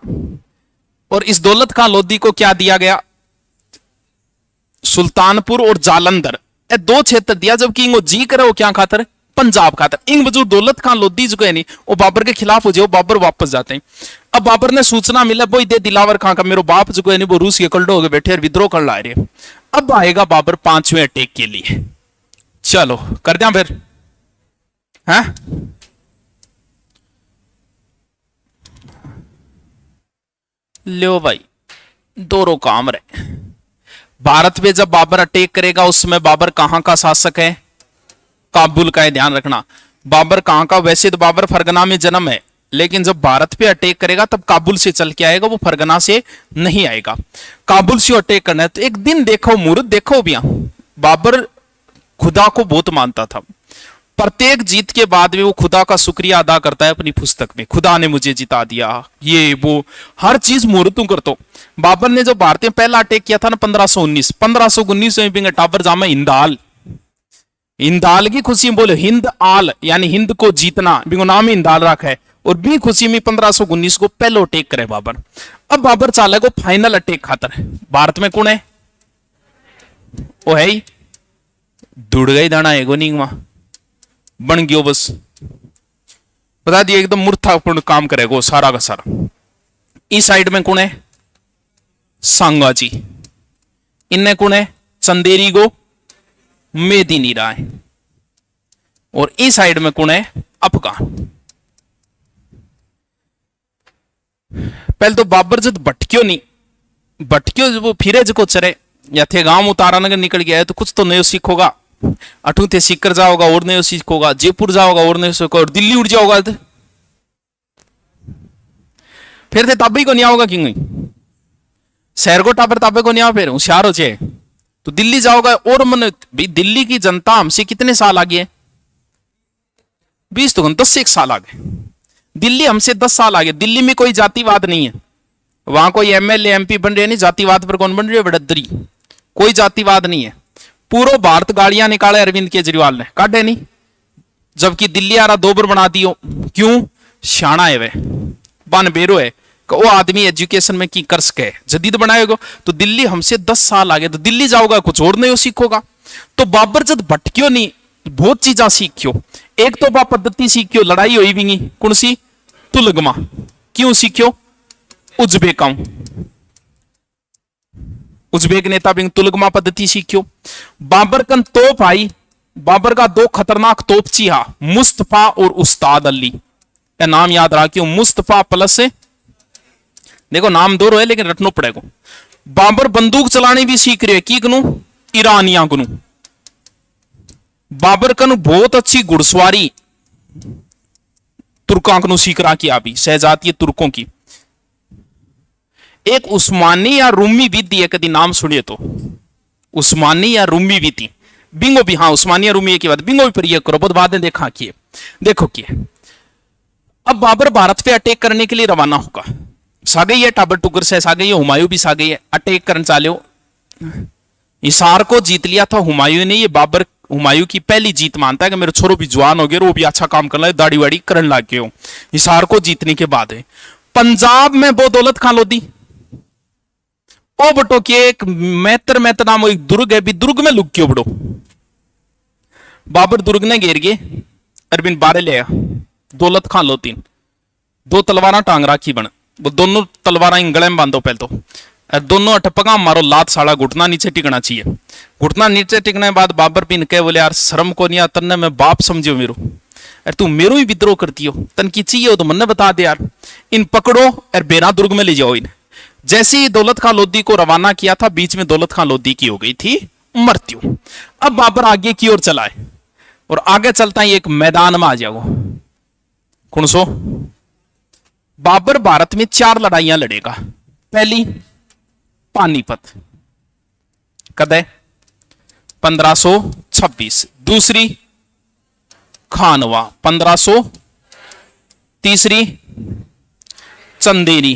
और इस दौलत खान लोधी को क्या दिया गया सुल्तानपुर और जालंधर ये दो क्षेत्र दिया जबकि इंगो जी करे वो क्या खातर पंजाब खातर। इंग बजू दौलत खान लोधी जो है नहीं वो बाबर के खिलाफ हो जाए बाबर वापस जाते हैं। अब बाबर ने सूचना मिला वो दे दिलावर खान का मेरे बाप जो है नहीं वो रूस के कल्डो हो गए बैठे और विद्रोह कर ला रहे। अब आएगा बाबर पांचवें अटैक के लिए। चलो कर दिया फिर है लो भाई दोनों काम रहे। भारत पे जब बाबर अटैक करेगा उस समय बाबर कहां का शासक है काबुल का है ध्यान रखना। बाबर कहां का वैसे तो बाबर फरगना में जन्म है लेकिन जब भारत पे अटैक करेगा तब काबुल से चल के आएगा वो फरगना से नहीं आएगा काबुल से अटैक करना है। तो एक दिन देखो मुहूर्त देखो भैया बाबर खुदा को बहुत मानता था। प्रत्येक जीत के बाद में वो खुदा का शुक्रिया अदा करता है अपनी पुस्तक में खुदा ने मुझे जिता दिया ये वो हर चीज मुहूर्तों करतो। बाबर ने जो भारत में पहला अटैक किया था ना 1519 में टावर जामा इंदाल इंदाल की खुशी में बोले हिंद आल यानी हिंद को जीतना बिंगो नाम ही इंदाल रखा है और भी खुशी में 1519 को पहलो अटैक करे बाबर। अब बाबर चाले को फाइनल अटैक खातर भारत में कौन है वो है ही दुड़ गई दाना है गोनिंग वहां बन गयो बस बता दिए एकदम मूर्खतापूर्ण काम करेगा सारा का सारा। इस साइड में कौन है सांगा जी इनने कौन है चंदेरी गो मेदिनी राय और इस साइड में कौन है अफगान। पहले तो बाबर जब भटक्यो नहीं भटक्यो जब वो फिरे जो चरे या थे गांव उतारा नगर निकल गया है तो कुछ तो नयो सीखोगा। अठू थे सीकर जाओगा और नयो सीखोगा जयपुर जाओगा और नयो सीखोगा और दिल्ली उड़ जाओगा फिर थे तब ही को नहीं आओगा क्यों शहर को टापर ताबे को नहीं आओ फिर होशियार हो जाए तो दिल्ली जाओगा और मन भी दिल्ली की जनता हमसे कितने साल आगे है 20 तो 10 से 1 साल आगे। दिल्ली हमसे 10 साल आगे। दिल्ली में कोई जातिवाद नहीं है वहां कोई एमएलए एमपी बन रहे नहीं जातिवाद पर कौन बन रही है बड़दरी कोई जातिवाद नहीं है। पूरा भारत गाड़ियां निकाले अरविंद केजरीवाल ने काटे नहीं जबकि दिल्ली आ रहा दोबर बना दियो क्यों शाना है वे बन बेरो है वो आदमी एजुकेशन में की कर सके जदीद बनाएगा तो दिल्ली हमसे 10 साल आगे। तो दिल्ली जाओगा कुछ और नहीं सीखोगा। तो बाबर जब भटक्यो नहीं बहुत चीजा सीखियो। एक तो बा पद्धति सीखियो लड़ाई हुई भी नहीं कौन सी तुलगमा क्यों सीखियो उज्बेक नेता बिंग तुलगमा पद्धति सीखियो। बाबर कन तोप आई बाबर का 2 खतरनाक तोपची हा मुस्तफा और उस्ताद अली नाम याद रखियो मुस्तफा प्लस देखो नाम 2 है लेकिन रटनो पड़ेगा बाबर बंदूक चलानी भी सीख रहे की कनु ईरानिया कनु। बाबर कनु बहुत अच्छी घुड़सवारी तुर्कों कनु सीख रहा की अभी शहजादी तुर्कों की। एक उस्मानी या रूमी विधि है, कभी नाम सुनिए तो उस्मानी या रूमी विधि बिंगो भी, हाँ उस्मानी या रूमी की बात बिंगो भी पर यह करो बहुत बाद में देखा किए देखो किए। अब बाबर भारत पे अटैक करने के लिए रवाना होगा, सागे ये टाबर टुकर से सागे ये हुमायूं भी सागे ये अटैक करने चालो। हिसार को जीत लिया था हुमायूं ने, ये बाबर हुमायूं की पहली जीत मानता है कि मेरे छोरो भी जवान हो गए, वो भी अच्छा काम करना है, दाढ़ी वाड़ी करने लग गए हो। हिसार को जीतने के बाद है पंजाब में वो दौलत खान लोधी ओ बटो के एक मैतर नाम एक दुर्ग है भी, दुर्ग में लुक क्यों बड़ो। बाबर दुर्ग ने घेर गए, अरबिन बारे ले दौलत खान लोधी दो तलवारा टांग राखी बन, वो दोनों तलवारा गले में बांधो पहले तो, दोनों अटपका मारो लात साड़ा घुटना नीचे टिकना चाहिए। घुटना नीचे टिकने के बाद बाबर पिन कहे बोले यार शर्म को नहीं तन्ने मैं बाप समझो मेरो, अरे तू मेरो ही विद्रोह करती हो, तन की चाहिए हो तो मन्ने बता दे यार, इन पकड़ो और बेरा दुर्ग में ले जाओ इन्हें। जैसे ही दौलत खान लोधी को रवाना किया था बीच में दौलत खान लोधी की हो गई थी मृत्यु। अब बाबर आगे की ओर चला है और आगे चलता ही एक मैदान में आ जाओ। कौन सो बाबर भारत में 4 लड़ाइयां लड़ेगा। पहली पानीपत कद 1526, दूसरी खानवा 1500, तीसरी चंदेरी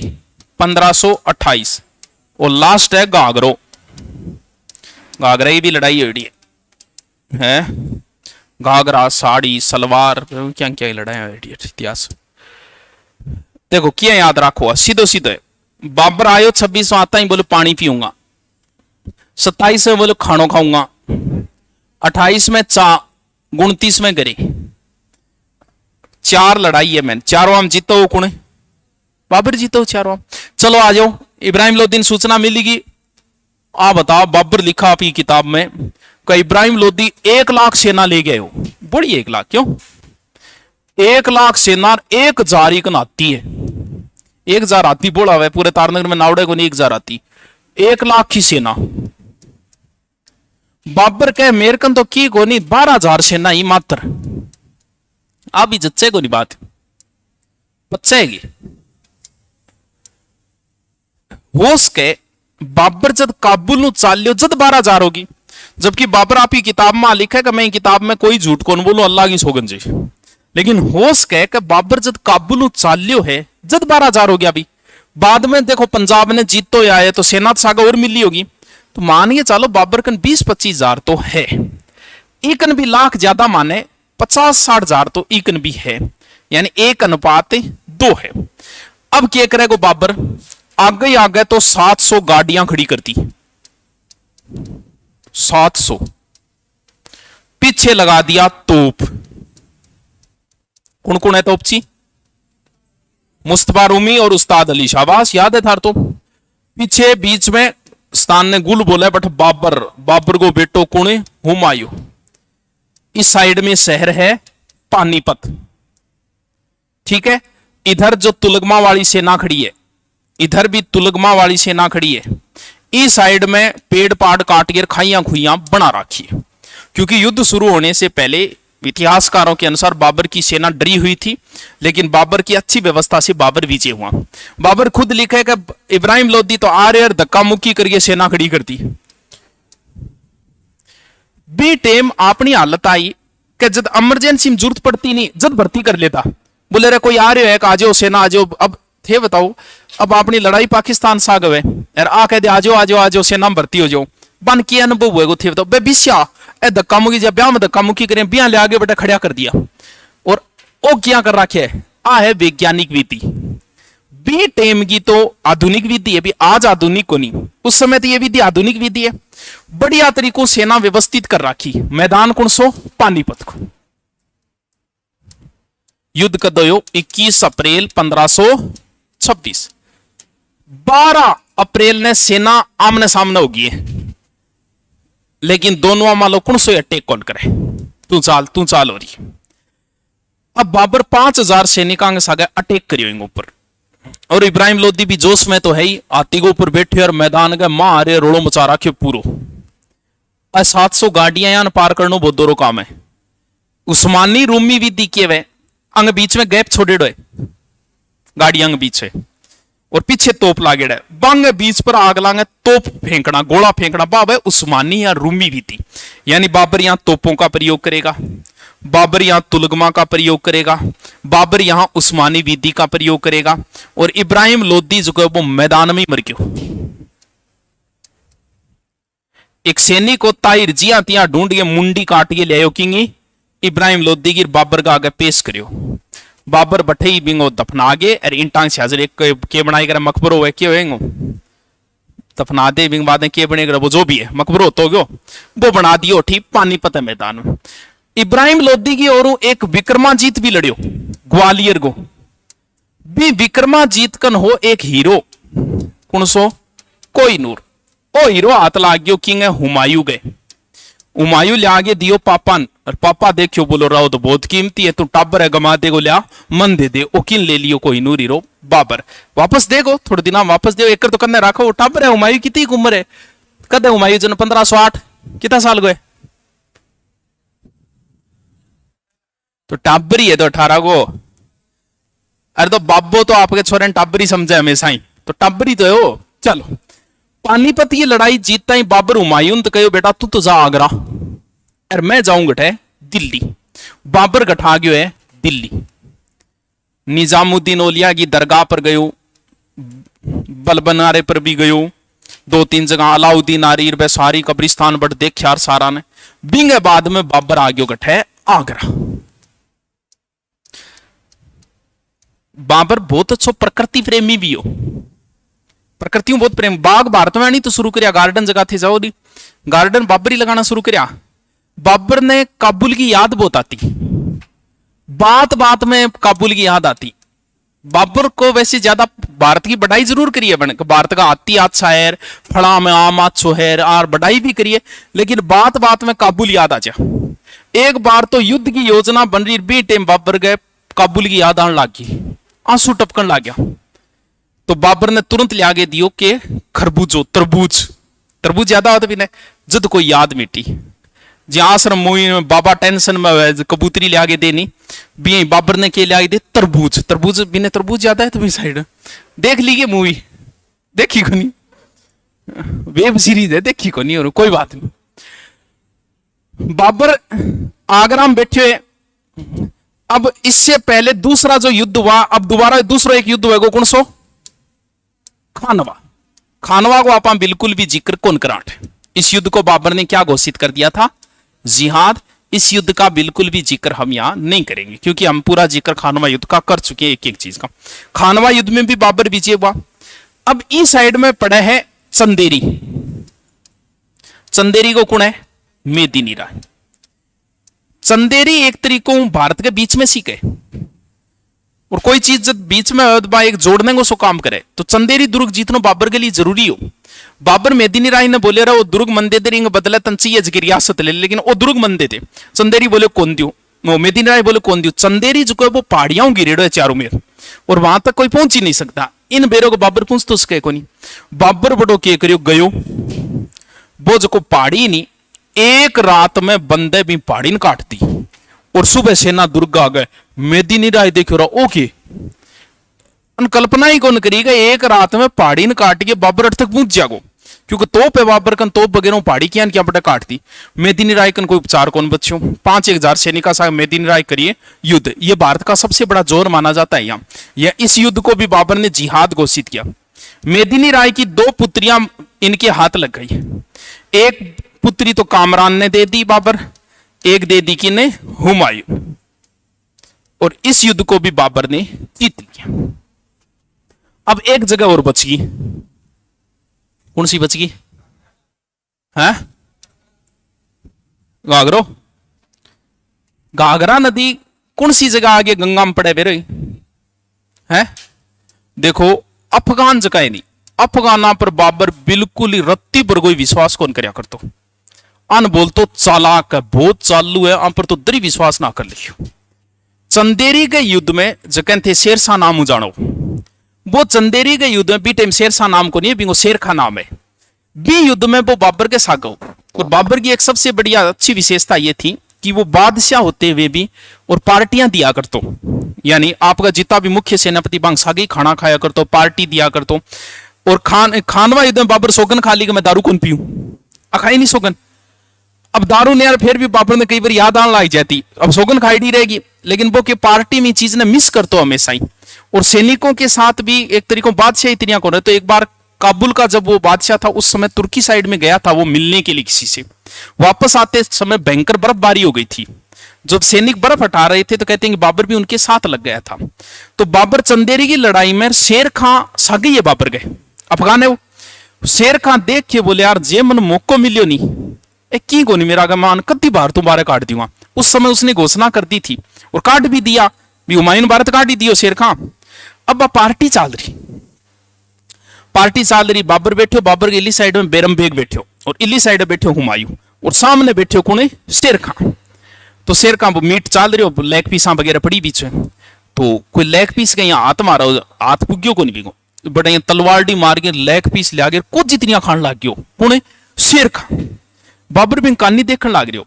1528 और लास्ट है गागरो। घाघरा की भी लड़ाई हुई है, घाघरा साड़ी सलवार क्या क्या लड़ाई हुई इतिहास। देखो क्या याद रखो सीधो सीधे, बाबर आयो 26 आता ही बोले पानी पीऊंगा, 27 में बोले खानो खाऊंगा, 28 में चा, 29 में गरे। 4 लड़ाई है मैंने, चारों हम जीतो हो कौन बाबर जीतो चारों। चलो आ जाओ इब्राहिम लोधी सूचना मिलेगी। आ बताओ बाबर लिखा आपकी किताब में कि इब्राहिम लोधी 1 लाख सेना ले गए हो। बड़ी 1 लाख क्यों, 1 लाख सेना 1000 ही कनाती है, 1000 हाथी बोला हुआ है पूरे तारनगर में नावड़े को नहीं 1000 हाथी, 1 लाख की सेना। बाबर कहे मेरे कन तो की को नहीं 12,000 सेना ही मात्र, आप ही जच्चे को नहीं बात बच्चेगी होश के। बाबर जब काबुल नु चाल्यो जब 12,000 होगी, जबकि बाबर आप ही किताब में लिखा है कि मैं किताब में कोई झूठ कौन बोलू अल्लाह की सोगन जी, लेकिन होश कह कि बाबर जब काबुल नु चाल्यो है जब 12,000 हो गया। अभी बाद में देखो पंजाब ने जीत तो आए तो सेना सागा और मिली होगी, तो मानिए चलो बाबर कन 20-25,000 तो है, इकन भी लाख ज्यादा माने 50-60,000 तो इकन भी है, यानी 1:2 है। अब क्या करेगा बाबर, आगे ही आगे तो 700 गाड़ियां खड़ी करती, 700 पीछे लगा दिया तोप। कौन कौन है तोपची, मुस्तफा रूमी और उस्ताद अली शाहबाज, याद है थार तो। पीछे बीच में स्थान ने गुल बोला बट बाबर, बाबर को बेटो कौन है हुमायूं। इस साइड में शहर है पानीपत, ठीक है। इधर जो तुलगमा वाली सेना खड़ी है, इधर भी तुलगमा वाली सेना खड़ी है। इस साइड में पेड़ पाड़ काट के खाइयां खुइयां बना रखी है, क्योंकि युद्ध शुरू होने से पहले इतिहासकारों के अनुसार बाबर की सेना डरी हुई थी, लेकिन बाबर की अच्छी व्यवस्था से बाबर विजय हुआ। बाबर खुद लिखे कि इब्राहिम लोधी तो आ रहे और धक्का मुक्की करके सेना खड़ी करती। बी टेम अपनी हालत आई कि जब इमरजेंसी में जरूरत पड़ती नहीं जब भर्ती कर लेता, बोले रे कोई आ रहे है आ जाओ सेना आ जाओ। अब थे बताओ, अब अपनी लड़ाई पाकिस्तान से आ गए यार, आ कह दे आ जाओ सेना में भर्ती हो जाओ। बन के अनुभव हुए थे बताओ, बिस्या ए धक्का मुक्की जब ब्याह में धक्का मुक्की करें ब्याह ले आगे बेटा खड़ा कर दिया। और ओ क्या कर रखे है, आ है वैज्ञानिक विधि। बी टेम की तो आधुनिक विधि है, भी आज आधुनिक को नहीं, उस समय तो ये विधि आधुनिक विधि है। बढ़िया तरीकों सेना व्यवस्थित कर रखी। मैदान कौन सो, पानीपत को। युद्ध कद हो 21 अप्रैल 1526। 12 अप्रैल ने सेना आमने सामने होगी है, लेकिन दोनों मालो कौन सो अटैक कौन करे, तू चाल हो रही। अब बाबर 5,000 सैनिकों के साथ अटैक करियो ऊपर, और इब्राहिम लोदी भी जोश में तो है ही, हाथी के ऊपर बैठे और मैदान के मारे रोड़ो मचा रखे पूरो। 700 गाड़ियां यहाँ पार करना बहुत दोरो काम है। उस्मानी रूमी भी दिखे हुए अंग बीच में गैप छोड़े है, गाड़ी अंग बीच है और पीछे तोप लागेड़ा है, बंग बीच पर आग लांगे, तोप फेंकना, गोला फेंकना। बाबा उस्मानी या रूमी भी थी, यानी बाबर यहां तोपों का प्रयोग करेगा, बाबर यहां तुलगमा का प्रयोग करेगा, बाबर यहां उस्मानी विधि का प्रयोग करेगा। और इब्राहिम लोदी जो है वो मैदान में मर गयो। एक सैनिक को ताहिर जिया तिया ढूंढ के मुंडी काट के ले आयो, किंगी इब्राहिम लोदी की बाबर का आगे पेश करियो। बाबर बठे ही बिंगो दफना गे और इंटांग से हाजिर एक के बनाई कर मकबरो है, क्यों होएंगो दफना दे बिंग बाद के बनेगा वो जो भी है मकबरो तो गयो वो बना दियो ठीक पानीपत मैदान में। इब्राहिम लोदी की और एक विक्रमाजीत भी लड़ियो ग्वालियर को भी। विक्रमाजीत कन हो एक हीरो कौन सो कोई नूर, ओ हीरो हाथ लाग गयो किंग है हुमायूं गए। हुमायूं ले आगे दियो पापा, और पापा देखियो बोलो रहो तो बहुत कीमती है, तू टाबर है गमा दे को लिया मन दे दे। ओ किन ले लियो कोई नूर हीरो बाबर वापस देगो थोड़े दिन वापस दे एक तो कन्ने रखो। वो टाबर है हुमायूं कितनी उम्र है कद हुमायूं जन 1508 कितना साल गए तो टाबरी है तो 18 को। अरे तो बाबो तो आपके छोरे टाबरी समझे हमेशा ही, तो टाबरी तो है वो। चलो पानीपत की लड़ाई जीतता ही बाबर हुमायूं तो कहो बेटा तू तो जा आगरा और मैं जाऊं गठे दिल्ली। बाबर गठा गयो है दिल्ली, निजामुद्दीन औलिया की दरगाह पर गयो, बलबनारे पर भी गयो, 2-3 जगह अलाउद्दीन आरीर बे सारी कब्रिस्तान बट देख यार सारा ने। बिंगे बाद में बाबर आ गयो गठे आगरा। बाबर बहुत अच्छो प्रकृति प्रेमी भी हो, प्रकृतियों बहुत प्रेम। बाग भारत में नहीं तो शुरू करिया, गार्डन जगह थे जाओ दी गार्डन बाबर ही लगाना शुरू करिया। बाबर ने काबुल की याद बहुत आती, बात बात में काबुल की याद आती। बाबर को वैसे ज्यादा भारत की बढ़ाई जरूर करिए, बन भारत का आती अच्छा है, फड़ा में आम अच्छो है और बढ़ाई भी करिए, लेकिन बात बात में काबुल याद आ जा। एक बार तो युद्ध की योजना बन रही बी टाइम बाबर गए काबुल की याद आने लगी, आंसू टपकन लग गया। तो बाबर ने तुरंत ले आगे दियो के खरबूजो तरबूज, तरबूज ज्यादा होता भी नहीं जद कोई याद मिटी। जी आश्रम मूवी में बाबा टेंशन में कबूतरी ले आगे देनी भी बाबर ने के ले आगे दे तरबूज, तरबूज बिने तरबूज ज्यादा है तो भी साइड देख लीजिए मूवी, देखी को नहीं वेब सीरीज है देखी को नहीं और कोई बात नहीं। बाबर आगरा में बैठे हुए। अब इससे पहले दूसरा जो युद्ध हुआ, अब दोबारा दूसरा एक युद्ध हुआ कौन सो खानवा। खानवा को आप बिल्कुल भी जिक्र कौन कराट। इस युद्ध को बाबर ने क्या घोषित कर दिया था जिहाद। इस युद्ध का बिल्कुल भी जिक्र हम यहां नहीं करेंगे क्योंकि हम पूरा जिक्र खानवा युद्ध का कर चुके हैं एक एक चीज का। खानवा युद्ध में भी बाबर विजय हुआ। अब इस साइड में पड़े है चंदेरी। चंदेरी को कौन है मेदिनी राय। चंदेरी एक तरीकों भारत के बीच में सीखे और कोई चीज जब बीच में एक जोड़ने को सो काम करे तो चंदेरी दुर्ग जीतना बाबर के लिए जरूरी हो। बाबर मेदिनी राय ने बोले रहा वो दुर्ग मंदे थे रिंग बदला तंची रियासत ले, लेकिन वो दुर्ग मंदे थे। चंदेरी बोले कौन दियो, वो मेदिनी राय बोले कौन दियो। चंदेरी जो है वो पहाड़ियां गिरेड़ो है चारों में और वहां तक कोई पहुंच ही नहीं सकता। इन बेरों को बाबर पूछ तो सके को नहीं। बाबर बड़ो के करियो गयो वो जो को पहाड़ी नहीं, एक रात में बंदे भी पहाड़ी ने काट दी और सुबह सेना दुर्ग आ गए। मेदिनी राय देखो रहा ओके कल्पना ही कौन करेगा एक रात में पहाड़ी ने काट के बाबर तक पहुंच जागो क्योंकि तोप है बाबर कन तोप वगैरह पहाड़ी क्या बटा काट दी। मेदिनी राय कन कोई उपचार कौन बच्चों 5,000 सैनिका साथ मेदिनी राय करिए युद्ध। ये भारत का सबसे बड़ा जोर माना जाता है यहाँ। इस युद्ध को भी बाबर ने जिहाद घोषित किया। मेदिनी राय की 2 पुत्रियां इनके हाथ लग गई। एक पुत्री तो कामरान ने दे दी बाबर, एक दे दी किने हुमायूं। और इस युद्ध को भी बाबर ने जीत लिया। अब एक जगह और बच गई, कौन सी बच गई है घाघरो। घाघरा नदी कौन सी जगह आगे गंगा में पड़े बेरे है। देखो अफगान जगह नहीं, अफगाना पर बाबर बिल्कुल ही रत्ती पर कोई विश्वास कौन करया करतो। अन बोल तो चालाक है बहुत चालू है, अन पर तो दरी विश्वास ना कर लियो। चंदेरी के युद्ध में जगह थे शेरशाह नाम जानो वो चंदेरी के युद्ध में बी टाइम शेर शाह नाम को नहीं है, बिंगो शेर खां नाम है। बी युद्ध में वो बाबर के साथ गो, और बाबर की एक सबसे बढ़िया अच्छी विशेषता ये थी कि वो बादशाह होते हुए भी और पार्टियां दिया करतो, यानी आपका जितना भी मुख्य सेनापति बांग सागी खाना खाया करतो, पार्टी दिया करतो। और खानवा युद्ध में बाबर सोगन खा ली कि मैं दारू कौन पीऊं, अखाई नहीं सोगन। अब दारू ने यार फिर भी बाबर ने कई बार याद आने लग जाती, अब सोगन खाई नहीं रहेगी, लेकिन वो के पार्टी में चीज ने मिस करतो हमेशा ही। और सैनिकों के साथ भी एक तरीकों बादशाह इतनी को रहे। तो एक बार काबुल का जब वो बादशाह था उस समय तुर्की साइड में गया था वो मिलने के लिए किसी से, वापस आते समय भयंकर बर्फबारी हो गई थी। जब सैनिक बर्फ हटा रहे थे तो कहते हैं कि बाबर भी उनके साथ लग गया था। तो बाबर चंदेरी की लड़ाई में शेर खां सागी है बाबर गए, अफगान है वो। शेर खां देख के बोले यार जे मन मौको मिलियो नहीं ए की को नहीं मेरा मान कति बार तुम्हारे काट दूंगा। उस समय उसने घोषणा कर दी थी और काट भी दिया, भी हुमायूं भारत काट ही दियो शेर खां। अब पार्टी चल रही, पार्टी चल रही, बाबर बैठे, बाबर के इली साइड में बेरम बेग बैठे और इली साइड में बैठे हुमायूं, और सामने बैठे कौन शेर खां। तो शेर खां मीट चल रही हो, लेग पीसा वगैरह पड़ी बीच में। तो कोई लेग पीस के यहाँ हाथ मारा, हाथ पुग्यो को नहीं बिगो, बड़ा तलवार डी मार के लेग पीस लिया गया, कुछ जितनी खान लग गयो कौन शेर खां। बाबर भी कानी देखने लग रहे हो।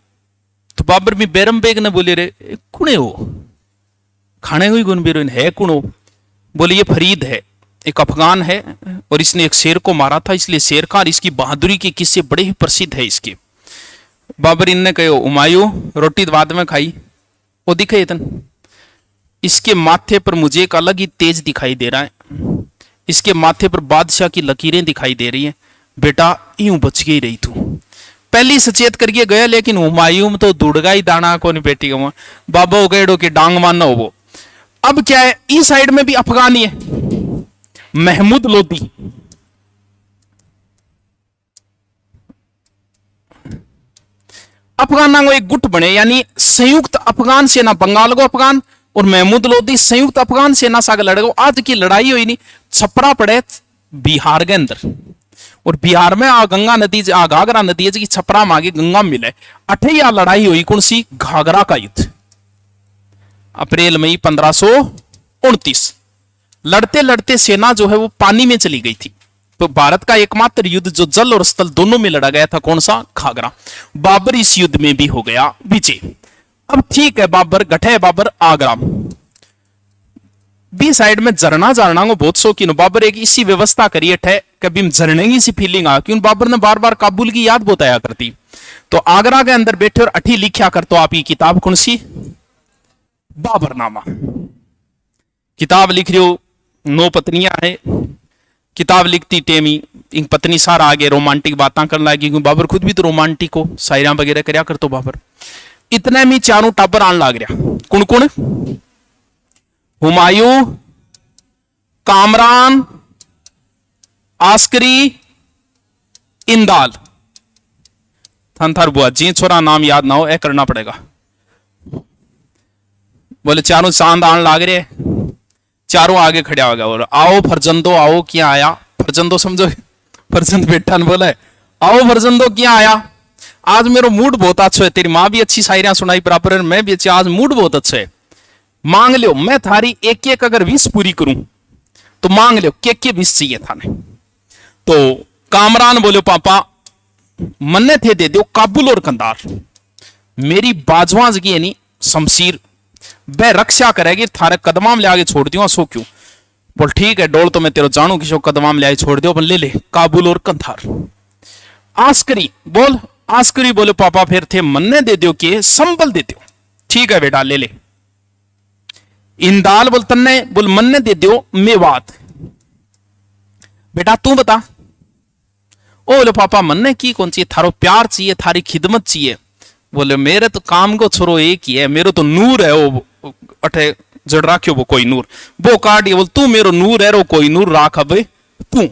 तो बाबर भी बेरम बेग ने बोले रे कुणे हो खाने हुई गुन बेरोइन है कुण हो। बोले ये फरीद है, एक अफगान है और इसने एक शेर को मारा था, इसलिए शेर खां, इसकी बहादुरी के किस्से बड़े ही प्रसिद्ध है इसके। बाबर इनने कहो हुमायूं रोटी बाद में खाई, वो दिखे इतन इसके माथे पर मुझे एक अलग ही तेज दिखाई दे रहा है, इसके माथे पर बादशाह की लकीरें दिखाई दे रही है, बेटा यूं बच गई रही तू। पहली सचेत करके गया, लेकिन हुमायूं तो दुड़गा ही दाना को नहीं बेटी का बाबा हो गए के डांग मानना हो वो। अब क्या है, इस साइड में भी अफगान ही है, महमूद लोदी। अफगाना को एक गुट बने, यानी संयुक्त अफगान सेना, बंगाल को अफगान और महमूद लोदी संयुक्त अफगान सेना साग लड़े। आज की लड़ाई हुई नहीं, छपरा पड़े बिहार के अंदर, और बिहार में गंगा नदी, घाघरा नदी है, छपरा में आगे गंगा मिले। अठैया लड़ाई हुई कौन सी, घाघरा का युद्ध, अप्रैल मई 1529। लड़ते लड़ते सेना जो है वो पानी में चली गई थी। तो भारत का एकमात्र युद्ध जो जल और स्थल दोनों में लड़ा गया था, कौन सा, घाघरा। बाबर इस युद्ध में भी हो गया विजय। अब ठीक है, बाबर गठे, बाबर आगरा। बी साइड में झरना झरना को बहुत शौकीन, बाबर एक इसी व्यवस्था करी है, कभी झरने की सी फीलिंग आ, क्यों बाबर ने बार बार काबुल की याद बताया करती। तो आगरा के अंदर बैठे और अठी लिखा कर, तो आपकी किताब कौन सी, बाबरनामा किताब लिख रहे हो। 9 पत्नियां है, किताब लिखती टेमी इन पत्नी सारा आगे रोमांटिक बातें करने लगी, क्योंकि बाबर खुद भी तो रोमांटिक हो, शायरा वगैरह करया कर। तो बाबर इतने में चारों टाबर आने लग रहा, कौन कौन, हुमायूं, कामरान, आस्करी, इंदाल। थनथर बुआ जी छोरा नाम याद ना हो, ए करना पड़ेगा। बोले चारों चांद आने लग रहे, चारों आगे खड़ा हो गया और आओ फरजंदो आओ, क्या आया, फरजंदो समझो, फरजंद बेटा ने बोला आओ फरजंदो क्या आया, आज मेरा मूड बहुत अच्छा है, तेरी माँ भी अच्छी शायरियां सुनाई बराबर है, मैं भी अच्छी, आज मूड बहुत अच्छा है, मांग लो, मैं थारी एक एक अगर विश पूरी करूं तो मांग लो, के विश चाहिए थाने। तो कामरान बोले पापा मन्ने थे दे दो काबुल और कंधार, मेरी बाजवा जगी है नहीं शमशीर, वह रक्षा करेगी, थारे कदमा में ले आगे छोड़ दियो, सो क्यों। बोल ठीक है डोल तो मैं तेरे जानू किसी कदमा में ले आगे छोड़ दियो, ले ले काबुल और कंधार। आस्करी बोल, आस्करी बोले पापा फिर थे मन्ने दे दो के संबल दे दो, ठीक है बेटा ले ले। इंदाल बोल तन्ने बोल मन्ने दे दो मेवात, बेटा तू बता। ओ बोले पापा मन्ने की कौन चाहिए, थारो प्यार चाहिए, थारी खिदमत चाहिए। बोले मेरे तो काम को छोरो एक ही है, मेरे तो नूर है वो अठे जड़ राख्यो वो कोई नूर, वो काटिए, बोल तू मेरो नूर है रो कोई नूर राख अब तू,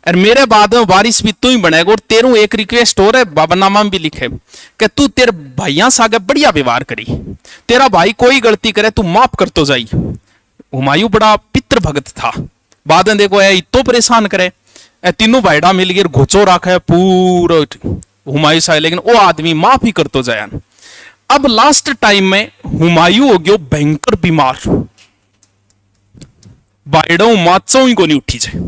और मेरे बाद में वारिस भी तू ही बनेगा। और तेरू एक रिक्वेस्ट हो रहा है, बाबरनामा में भी लिखे कि तू तेरे भाइयों सागे बढ़िया व्यवहार करी, तेरा भाई कोई गलती करे तू माफ कर तो जाई। हुमायूं बड़ा पितृ भगत था, बाद में देखो है इतो परेशान करे, तीनों भाईडा मिल गए घोचो रखा है पूरा हुमायूं साहब, लेकिन वो आदमी माफ ही कर तो जाया। अब लास्ट टाइम में हुमायूं हो गयो भयंकर बीमार, बाइडो माचो ही को नहीं उठी जाए।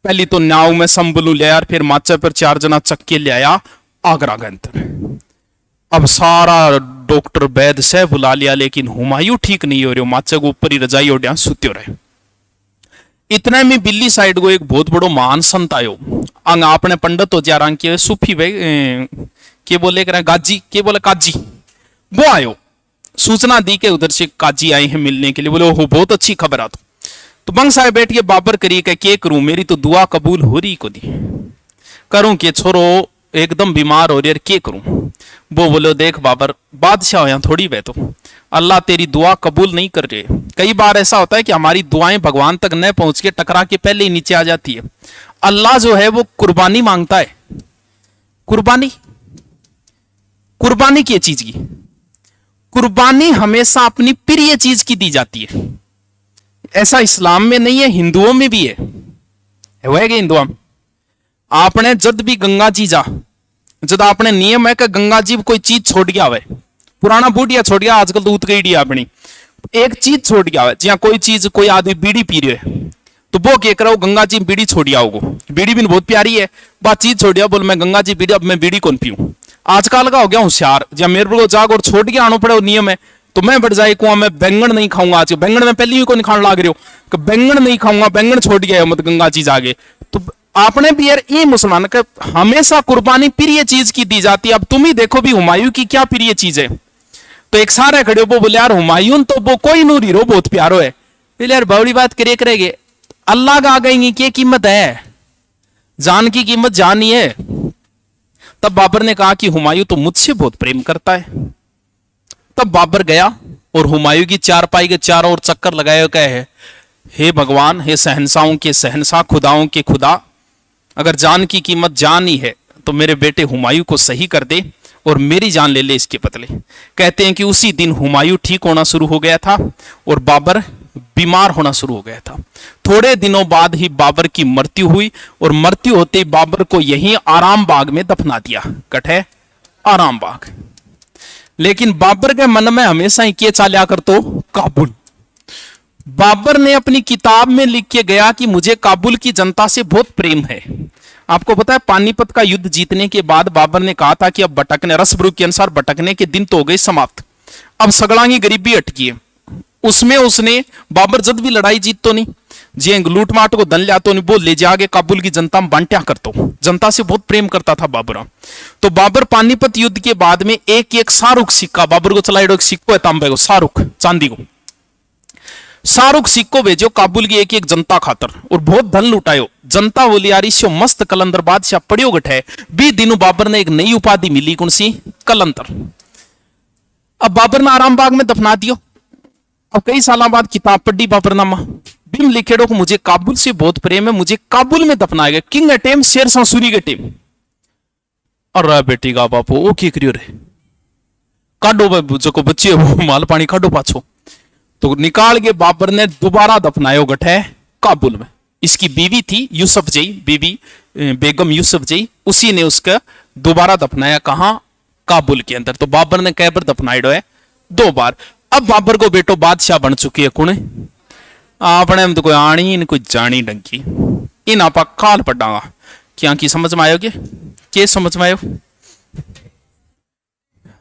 पहली तो नाव में संभलू ले यार, फिर माचा पर 4 जना चक्के ले आया आगरा के अंदर। अब सारा डॉक्टर वैद से बुला लिया, लेकिन हुमायूं ठीक नहीं हो रहे, माचा को ऊपर ही रजाई ओढ़िया सुत्यो रहे। इतने में बिल्ली साइड को एक बहुत बड़ो महान संत आयो। अंग आपने पंडित हो जा रहा के सूफी भाई के बोले कर गाजी के बोले काजी, वो आयो सूचना दी के उधर से काजी आए हैं मिलने के लिए। बोले हो बहुत अच्छी खबर आ। तो बंग साहब बैठ के बाबर करिए के करूं, मेरी तो दुआ कबूल हो रही को दी करूं के छोरो एकदम बीमार हो रही है, के करूं। वो बोलो देख बाबर बादशाह हो थोड़ी वे, तो अल्लाह तेरी दुआ कबूल नहीं कर रहे। कई बार ऐसा होता है कि हमारी दुआएं भगवान तक न पहुंच के टकरा के पहले ही नीचे आ जाती है। अल्लाह जो है वो कुर्बानी मांगता है। कुर्बानी कुर्बानी की चीज की कुर्बानी हमेशा अपनी प्रिय चीज की दी जाती है। ऐसा इस्लाम में नहीं है, हिंदुओं में भी है कि हिंदुओं में आपने जब भी गंगा जी जा, जब आपने नियम है कि गंगा जी कोई चीज छोड़ गया हुआ, पुराना बूटिया छोड़ गया, आजकल तो उत गई अपनी एक चीज छोड़ गया है, जहां कोई चीज कोई आदमी बीड़ी पी रहे है तो वो क्या करो गंगा जी बीड़ी छोड़िया होगो, बीड़ी भी बहुत प्यारी है, बात चीज छोड़िया बोल मैं गंगा जी बीड़ी, अब मैं बीड़ी कौन पीऊं। आजकल का हो गया होशियार, जब मेरे को जाग और छोड़ के आना पड़े नियम है तो मैं बढ़ जाए कुआ मैं बैंगन नहीं खाऊंगा, आज बैंगन में पहले ही को नहीं खाने लाग रहे हो कि बैंगन नहीं खाऊंगा, बैंगन छोड़ गया मत गंगा जी जागे। तो आपने भी यार ये मुसलमान का हमेशा कुर्बानी प्रिय चीज की दी जाती है। अब तुम ही देखो भी हुमायूं की क्या प्रिय चीज है, तो एक सारे खड़े वो बोले यार हुमायूं तो वो कोई नूर हीरो बहुत प्यारो है, बोले यार बड़ी बात करे करेंगे अल्लाह का आ गई क्या कीमत है, जान की कीमत जान ही है। तब बाबर ने कहा कि हुमायूं तो मुझसे बहुत प्रेम करता है। तब बाबर गया और हुमायूं की चारपाई के चारों ओर चक्कर लगाए कहे हे भगवान, हे शहंशाहों के शहंशाह, खुदाओं के खुदा, अगर जान की कीमत जान ही है तो मेरे बेटे हुमायूं को सही कर दे और मेरी जान ले ले इसके बदले। कहते हैं कि उसी दिन हुमायूं ठीक होना शुरू हो गया था और बाबर बीमार होना शुरू हो गया था। थोड़े दिनों बाद ही बाबर की मृत्यु हुई और मृत्यु होते ही बाबर को यहीं आराम बाग में दफना दिया। कठे आराम बाग। लेकिन बाबर के मन में हमेशा ही क्या चाल्या कर तो काबुल। बाबर ने अपनी किताब में लिख के गया कि मुझे काबुल की जनता से बहुत प्रेम है। आपको पता है पानीपत का युद्ध जीतने के बाद बाबर ने कहा था कि अब भटकने, रसब्रुक के अनुसार भटकने के दिन तो हो गए समाप्त, अब सगड़ांगी गरीबी अटकी है। उसमें उसने बाबर जब भी लड़ाई जीत तो नहीं जी लूट माट को धन लिया तो नहीं, वो ले जाके काबुल की जनता में बांटा करतो, जनता से बहुत प्रेम करता था बाबर। तो बाबर पानीपत युद्ध के बाद में एक एक शाहरुख सिक्का बाबर को चलाइडो, सिक्को है तांबे को, शाहरुख चांदी को, शाहरुख सिक्को भेजो काबुल की एक एक जनता खातर और बहुत धन लुटायो। जनता बोली यार इसो मस्त कलंदर बादशाह पड़ियो गठे। 20 दिनों बाबर ने एक नई उपाधि मिली, कौन सी? कलंदर। अब बाबर ने आराम बाग में दफना दियो। अब कई साल बाद किताब पढ़ी बाबरनामा, बिम लिखेड़ो को मुझे काबुल से बहुत प्रेम है, मुझे काबुल में दफनाया गया, किंग ए टेम शेर सांसूरी के टेम। और बेटी का बापू ओ की करियो रे, काटो जो को बच्चे वो माल पानी काटो पाछो। तो निकाल के बाबर ने दोबारा दफनायो गठे काबुल में। इसकी बीवी थी यूसुफ जई, बीवी बेगम यूसुफ जई, उसी ने उसका दोबारा दफनाया कहां? काबुल के अंदर। तो बाबर ने कै बार दफनाइडो है? 2 बार। अब बाबर को बेटो बादशाह बन चुकी है कौन? आपने में तो कोई आनी न कोई जानी डंकी, इन आप काल पड़ागा क्या की समझ में आयोगे? के समझ में आयो?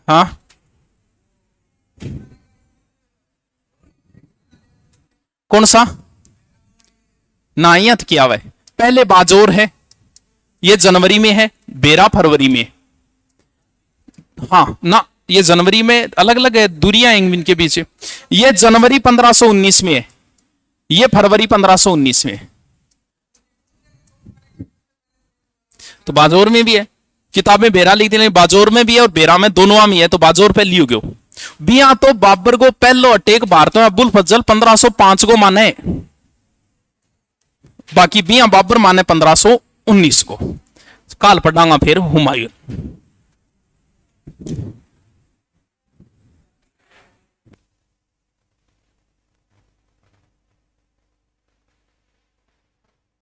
हाँ कौन सा नायत किया हुआ है? पहले बाजोर है, ये जनवरी में है, बेरा फरवरी में। हाँ ना, ये जनवरी में अलग अलग है, दूरियां इनके बीच। ये जनवरी 1519 में है, ये फरवरी 1519 में। तो बाजोर में भी है, किताब में बेरा लिखते हैं, बाजोर में भी है और बेरा में, दोनों में है। तो बाजोर पे लियो गयो बिया। तो बाबर को पहलो अटैक भारत में अब्बुल फजल 1505 को माने, बाकी बिया बाबर माने 1519 को। काल पढ़ांगा फिर हुमायूं।